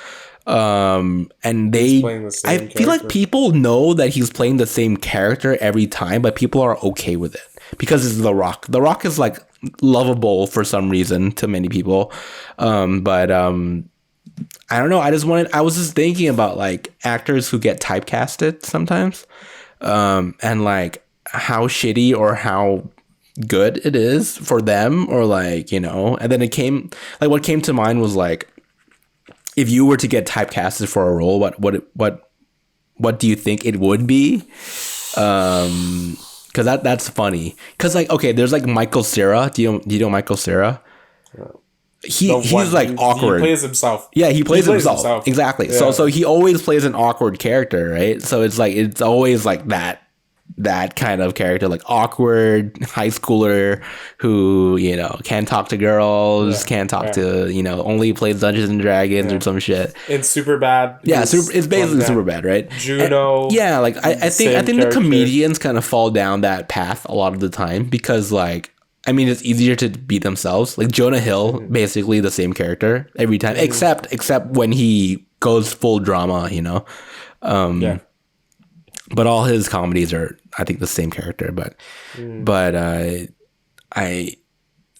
And I feel like people know that he's playing the same character every time, but people are okay with it because it's The Rock. The Rock is like lovable for some reason to many people. But I don't know. I was just thinking about like actors who get typecasted sometimes, and like how shitty or how good it is for them, or like, you know, and then what came to mind was like, if you were to get typecasted for a role, what do you think it would be? Because that's funny. Because like, okay, there's like Michael Cera. Do you know Michael Cera? He's like awkward. He plays himself. Yeah, he plays himself. Exactly. Yeah. So he always plays an awkward character, right? So it's like it's always like that kind of character, like awkward high schooler who, you know, can't talk to girls, can't talk to, you know, only plays Dungeons and Dragons or some shit. It's Superbad. Yeah, it's basically Superbad, right? Juno. Yeah, like I think the comedians kind of fall down that path a lot of the time because, like, I mean, it's easier to be themselves. Like Jonah Hill, basically the same character every time, except when he goes full drama, you know. But all his comedies are, I think, the same character. But I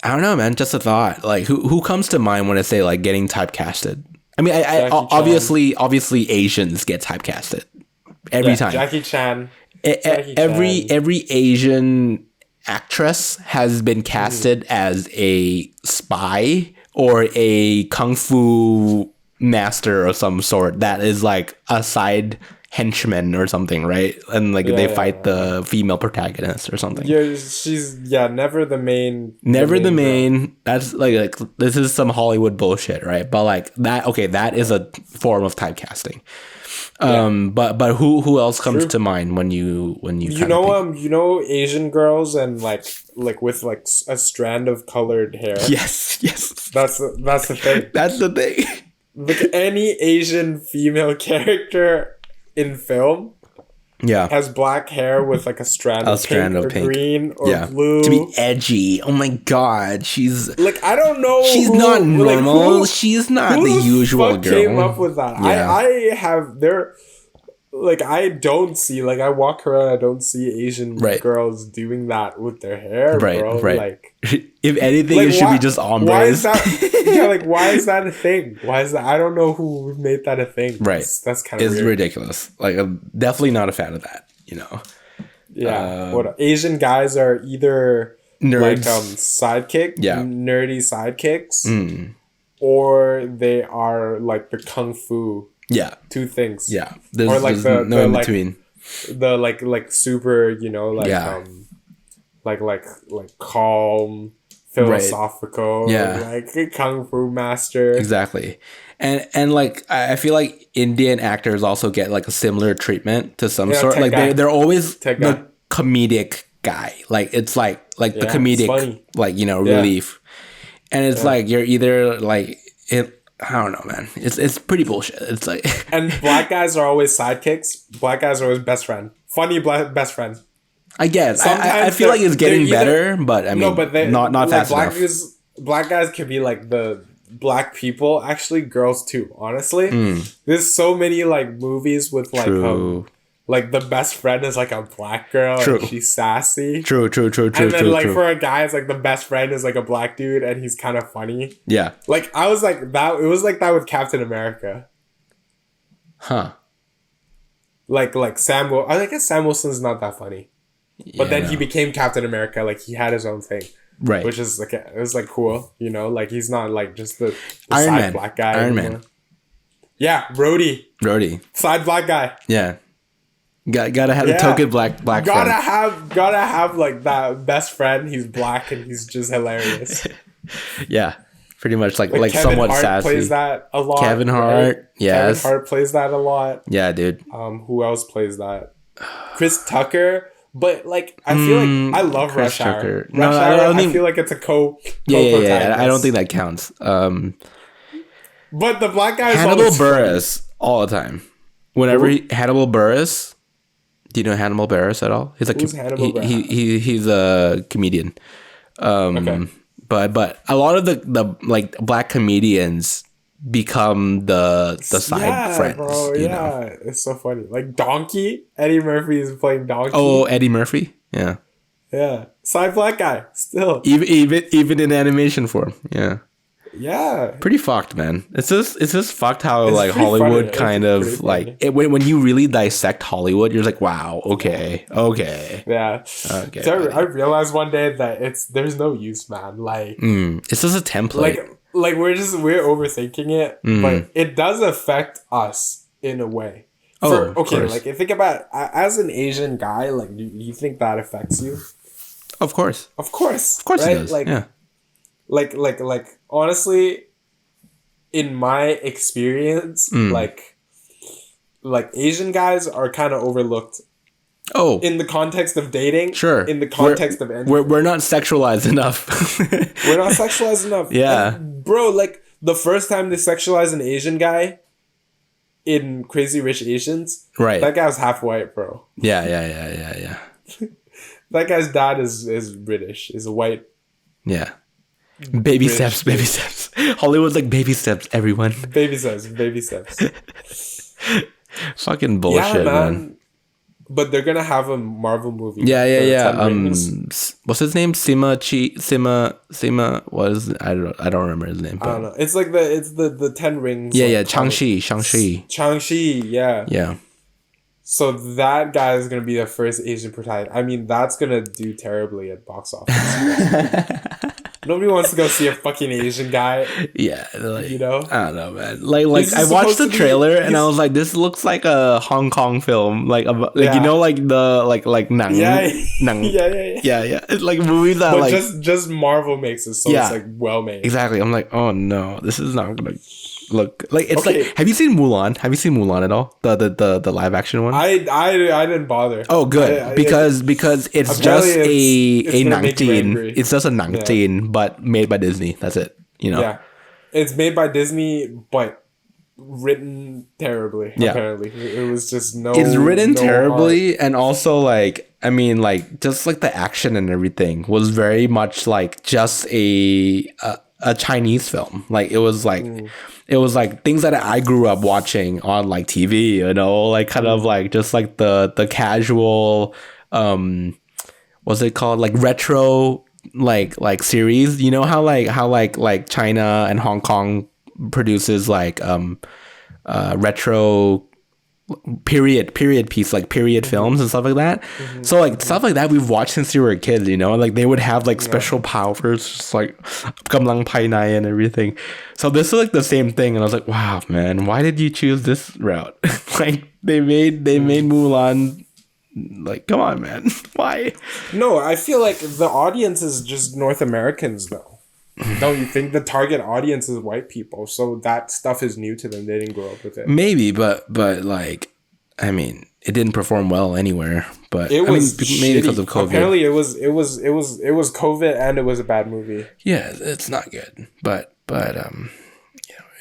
don't know, man. Just a thought. Like, who comes to mind when I say like getting typecasted? I mean, I obviously Asians get typecasted every time. Jackie Chan. Every Asian actress has been casted as a spy or a kung fu master of some sort. That is like a side henchman or something, right? And like they fight the female protagonist or something. Yeah, she's never the main. Never the main. That's like this is some Hollywood bullshit, right? But like that, okay, that is a form of typecasting. But who else comes to mind when you Asian girls and like with like a strand of colored hair. Yes. That's the thing. That's the thing. Like any Asian female character in film has black hair with like a strand of pink. Green or blue to be edgy. Oh my god, she's like, I don't know, she's not normal. She's not the usual girl. Came up with that? I don't see, like, I walk around, I don't see Asian girls doing that with their hair, bro. Like, if anything, it should be just ombres. Why is that? Why is that a thing? Why is that? I don't know who made that a thing. Right. That's kind of weird. Ridiculous. Like, I'm definitely not a fan of that, you know? Yeah. What Asian guys are either nerds, like nerdy sidekicks, or they are like the kung fu. Yeah. Two things. Yeah. Or like there's no in between. The like super, you know, like like calm, philosophical, like kung fu master. Exactly. And like I feel like Indian actors also get like a similar treatment to some sort. Like they're always the comedic guy. Like it's like the comedic, like, you know, relief. And it's like you're either like I don't know, man. It's pretty bullshit. It's like and black guys are always sidekicks. Black guys are always best friend. Funny best friend. I guess. I Sometimes feel like it's getting they're better, but I mean, no, but they, not like, fast enough. Black guys can be like the black people. Actually, girls too. Honestly, there's so many like movies with like True. like the best friend is like a black girl True. and she's sassy. True. And then like for a guy, it's like the best friend is like a black dude and he's kind of funny. Yeah. Like I was like that. It was like that with Captain America. Huh. Like Sam. I guess Sam Wilson's not that funny. But then he became Captain America. Like he had his own thing, right, which is like it was like cool, you know. Like he's not like just the Iron side Man. black guy. Iron anymore. Man. Yeah, Rhodey, side black guy. Yeah, gotta have the token black Gotta friend. have like that best friend. He's black and he's just hilarious. Yeah, pretty much like Kevin somewhat Hart sassy. plays that a lot. Kevin Hart, right? yes. Kevin Hart plays that a lot. Yeah, dude. Who else plays that? Chris Tucker. But like, I feel like I love Chris Rush Hour. Tucker. Rush Hour. I feel like it's a Yeah. I don't think that counts. But the black guy is Hannibal Buress all the time. Whenever Hannibal Buress, do you know Hannibal Buress at all? He's like he's a comedian. Okay. But a lot of the like black comedians become the side friends. Bro, you know? It's so funny. Like Donkey, Eddie Murphy is playing Donkey. Oh, Eddie Murphy, yeah, side black guy still. Even in animation form, yeah. Pretty fucked, man. It's just fucked how like pretty Hollywood funny. kind of like when you really dissect Hollywood, you're like, wow, okay. Yeah. Okay. So I realized one day that there's no use, man. Like it's just a template. Like we're overthinking it, but it does affect us in a way. Of Okay, course. like think about as an Asian guy, like do you think that affects you? Of course. Of course, Right? it does. Like, yeah. like honestly, in my experience, like Asian guys are kind of overlooked. Oh, In the context of dating, sure. In the context of anything. we're not sexualized enough. We're not sexualized enough. Yeah. And, bro, like the first time they sexualize an Asian guy in Crazy Rich Asians, Right. that guy was half white, bro. Yeah. That guy's dad is British, is a white. Yeah. Baby British steps. Hollywood's like baby steps, everyone. Baby steps. Fucking bullshit, man. But they're gonna have a Marvel movie. Yeah. for 10 Rings. What's his name? Sima. What is it? I don't remember his name. I don't know. It's like the 10 Rings. Yeah. like, Shang-Chi. Shang-Chi, yeah. Yeah. So that guy is gonna be the first Asian protagonist. I mean, that's gonna do terribly at box office. Nobody wants to go see a fucking Asian guy. Yeah, like, You know? I don't know, man. Like I watched the trailer and I was like, this looks like a Hong Kong film, like you know, like the like Nang. Yeah. Nang. Yeah. It's like movies that But like just Marvel makes it, so Yeah. it's like well made. exactly. I'm like, oh no, this is not gonna look like it's Okay. like. Have you seen Mulan? Have you seen Mulan at all? The live action one. I didn't bother. Oh, good. Because it's just it's a gonna make you 19. angry. It's just a 19, but made by Disney. That's it. You know. Yeah, it's made by Disney, but written terribly. Yeah. Apparently, it was just no. It's written no terribly, and also like I mean, like just like the action and everything was very much like just a Chinese film. Like it was like things that I grew up watching on like TV. You know, like kind of like just like the casual what's it called, like retro like series. You know how like China and Hong Kong produces like retro period piece, like period films and stuff like that. So like stuff like that we've watched since we were kids, you know, like they would have like special powers, just like Gamlang Pai Nai and everything. So this is like the same thing, and I was like, wow, man, why did you choose this route? Like they made Mulan. Like, come on, man, why? No, I feel like the audience is just North Americans, though. Don't you think the target audience is white people? So that stuff is new to them. They didn't grow up with it. Maybe, but like, I mean, it didn't perform well anywhere. But It was maybe shitty. because of COVID. Apparently, it was COVID, and it was a bad movie. Yeah, it's not good. But you know,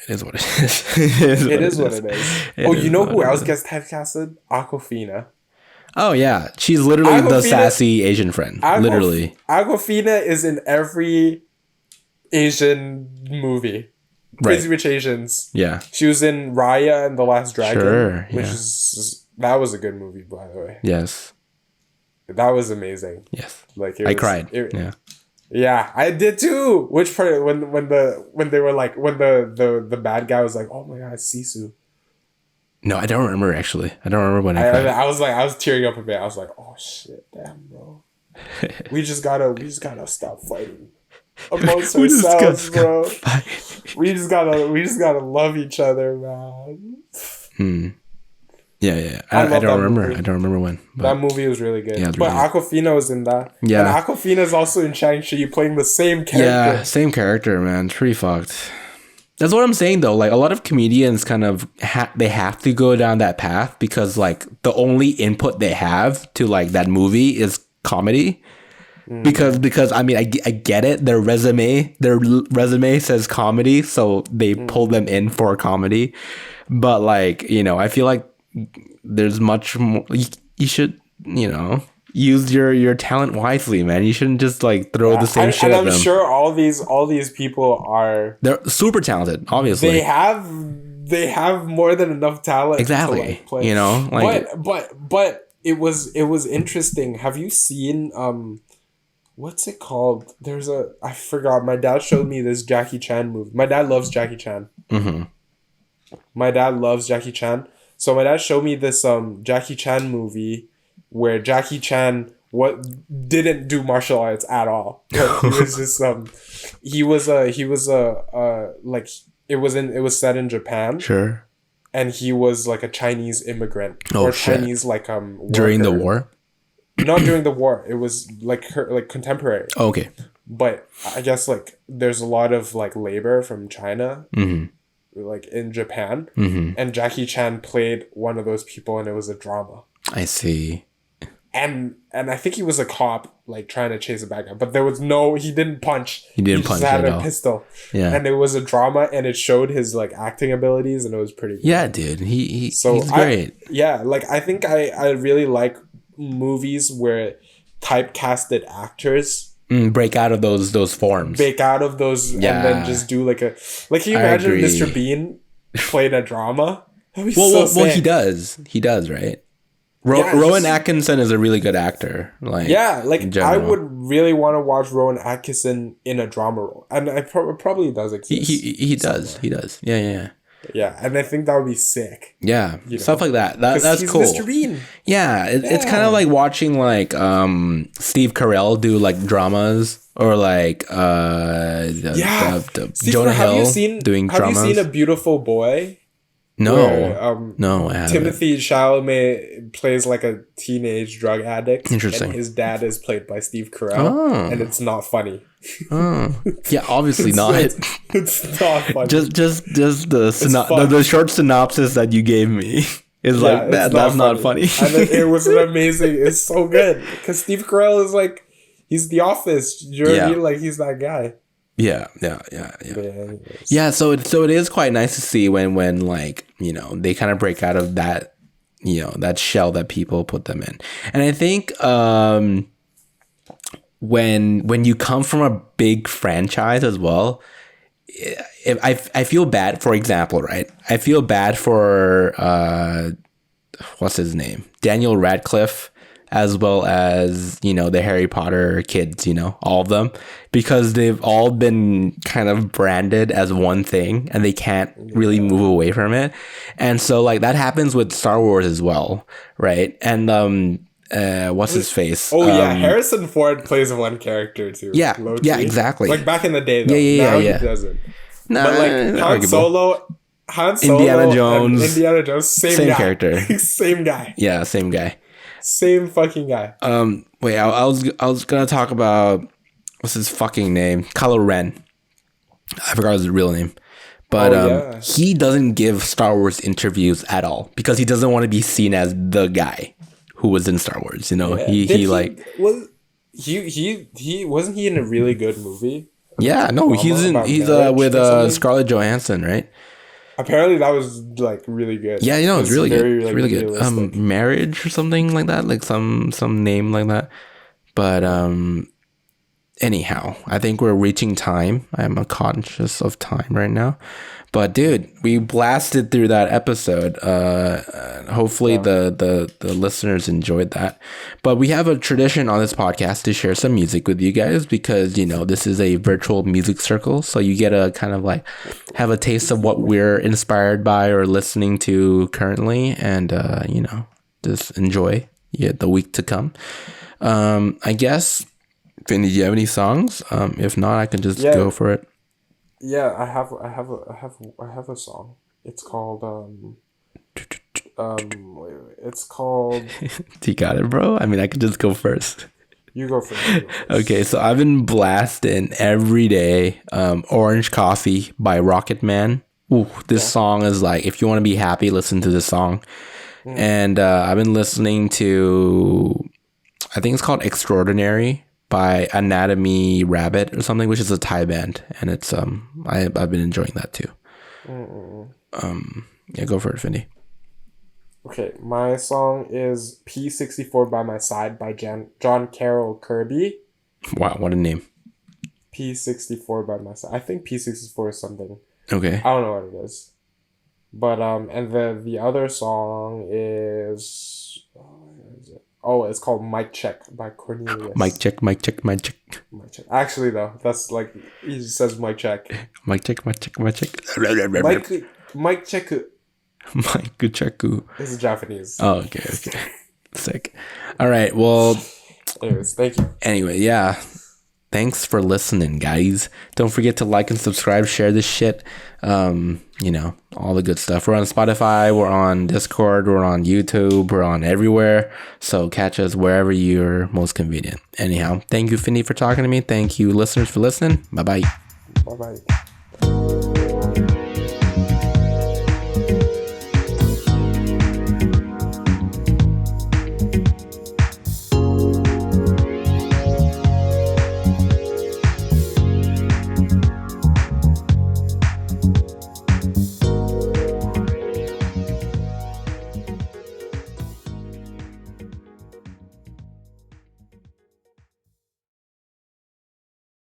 it is what it is. It is what it is. Oh, you know who else gets typecasted? Aquafina. Oh yeah, she's literally the Awkwafina- sassy Asian friend. Literally. Awkwafina is in every Asian movie. Crazy Rich Asians. Yeah. She was in Raya and the Last Dragon. Sure, Which yeah. is that was a good movie, by the way. Yes. That was amazing. Yes. Like I cried. Yeah. Yeah, I did too. Which part when they were like when the bad guy was like, "Oh my god, Sisu." No, I don't remember actually. I don't remember when I cried. I was tearing up a bit. I was like, "Oh shit, damn, bro. we just gotta stop fighting amongst ourselves, bro. We just gotta love each other, man." Yeah. I don't remember. Movie. I don't remember when. But That movie was really good. Yeah, it's but really Awkwafina was in that. Yeah. And Awkwafina is also in Shang-Chi playing the same character. yeah, same character, man. It's pretty fucked. That's what I'm saying though. Like a lot of comedians kind of they have to go down that path because like the only input they have to like that movie is comedy. Because I mean I get it. Their resume says comedy, so they pull them in for comedy. But like, you know, I feel like there's much more. You should, you know, use your talent wisely, man. You shouldn't just like throw the same shit at them. And I'm sure all these people they're super talented. Obviously, they have more than enough talent. Exactly. To, like, play. You know, like but it was interesting. Have you seen what's it called? I forgot. My dad showed me this Jackie Chan movie. My dad loves Jackie Chan. Mm-hmm. My dad loves Jackie Chan. So my dad showed me this Jackie Chan movie where Jackie Chan didn't do martial arts at all. Like, he was just it was set in Japan. Sure. And he was like a Chinese immigrant shit. Chinese During the worker. war? Not during the war. It was like contemporary. Oh, okay. But I guess like there's a lot of like labor from China. Mm-hmm. Like in Japan, Mm-hmm. and Jackie Chan played one of those people, and it was a drama. I see. And I think he was a cop, like trying to chase a bad guy, but he didn't punch. He didn't just punch had at a all. pistol. Yeah. And it was a drama, and it showed his like acting abilities, and it was pretty good. Yeah, dude. He's great. I think I really like movies where typecasted actors Break out of those forms. and then just do can you imagine if Mr. Bean played a drama? That'd be Well, sick. he does, right? Yeah, Rowan Atkinson is a really good actor. Like, Yeah, in like general. I would really want to watch Rowan Atkinson in a drama role, and I probably does exist. He does. He does. Yeah. Yeah, and I think that would be sick. Yeah, You know? stuff like that. That's he's cool. Mr. Bean. Yeah, it's kind of like watching like Steve Carell do like dramas or like Steve, Jonah have Hill you seen, doing have dramas. you seen A Beautiful Boy? No, Where, no, I haven't. Timothy Chalamet plays like a teenage drug addict. Interesting. And his dad is played by Steve Carell, Oh. and it's not funny. Oh. Yeah, obviously not. It's not funny. Just the fun. the short synopsis that you gave me is like it's that's not funny. And it was an amazing. It's so good because Steve Carell is like he's The Office. You know what I mean? Like he's that guy. Yeah. Anyways. Yeah, so it is quite nice to see when like, you know, they kind of break out of that, you know, that shell that people put them in. And I think when you come from a big franchise as well, I feel bad, for example, right? I feel bad for what's his name? Daniel Radcliffe, as well as, you know, the Harry Potter kids, you know, all of them, because they've all been kind of branded as one thing and they can't really move away from it. And so like that happens with Star Wars as well, right? And what's his face? Oh yeah, Harrison Ford plays one character too. Yeah, low-key. yeah, exactly. Like back in the day, though. Yeah, now yeah. he doesn't. Nah, But like Han Solo, Indiana Jones, Indiana Jones, same guy. character. Same guy. Yeah, same guy. Same fucking guy. Wait, I was gonna talk about what's his fucking name? Kylo Ren. I forgot his real name. But he doesn't give Star Wars interviews at all because he doesn't want to be seen as the guy who was in Star Wars. You know, he wasn't he in a really good movie? Yeah, no, he's with Scarlett Johansson, right? Apparently that was like really good. Yeah, you know, it's really good. It's like, really good. realistic. Marriage or something like that, like some name like that. But anyhow, I think we're reaching time. I'm conscious of time right now. But dude, we blasted through that episode. Hopefully the listeners enjoyed that. But we have a tradition on this podcast to share some music with you guys because, you know, this is a virtual music circle. So you get to kind of like have a taste of what we're inspired by or listening to currently. And, you know, just enjoy the week to come. I guess, Finny, do you have any songs? If not, I can just go for it. Yeah, I have a song. It's called it's called. You got it, bro. I mean, I could just go first. You go first. Okay, so I've been blasting every day. Orange Coffee by Rocket Man. Ooh, this song is like, if you want to be happy, listen to this song. And I've been listening to, I think it's called Extraordinary by Anatomy Rabbit or something, which is a Thai band, and it's I've been enjoying that too. Yeah, go for it, Finny. Okay, my song is P64 by My Side by John Caroll Kirby. Wow, what a name. P64 by My Side. I think P64 is something. Okay. I don't know what it is. But and the other song is it's called Mic Check by Cornelius. Mic check. Mic Check. Actually, though, that's like, he just says Mic Check. Mic check. Mic Check. Mic check. This is Japanese. Oh, okay. Sick. All right. Well. Anyways, thank you. Anyway, yeah. Thanks for listening, guys. Don't forget to like and subscribe, share this shit. You know, all the good stuff. We're on Spotify, we're on Discord, we're on YouTube, we're on everywhere. So catch us wherever you're most convenient. Anyhow, thank you, Finny, for talking to me. Thank you, listeners, for listening. Bye-bye. Bye-bye.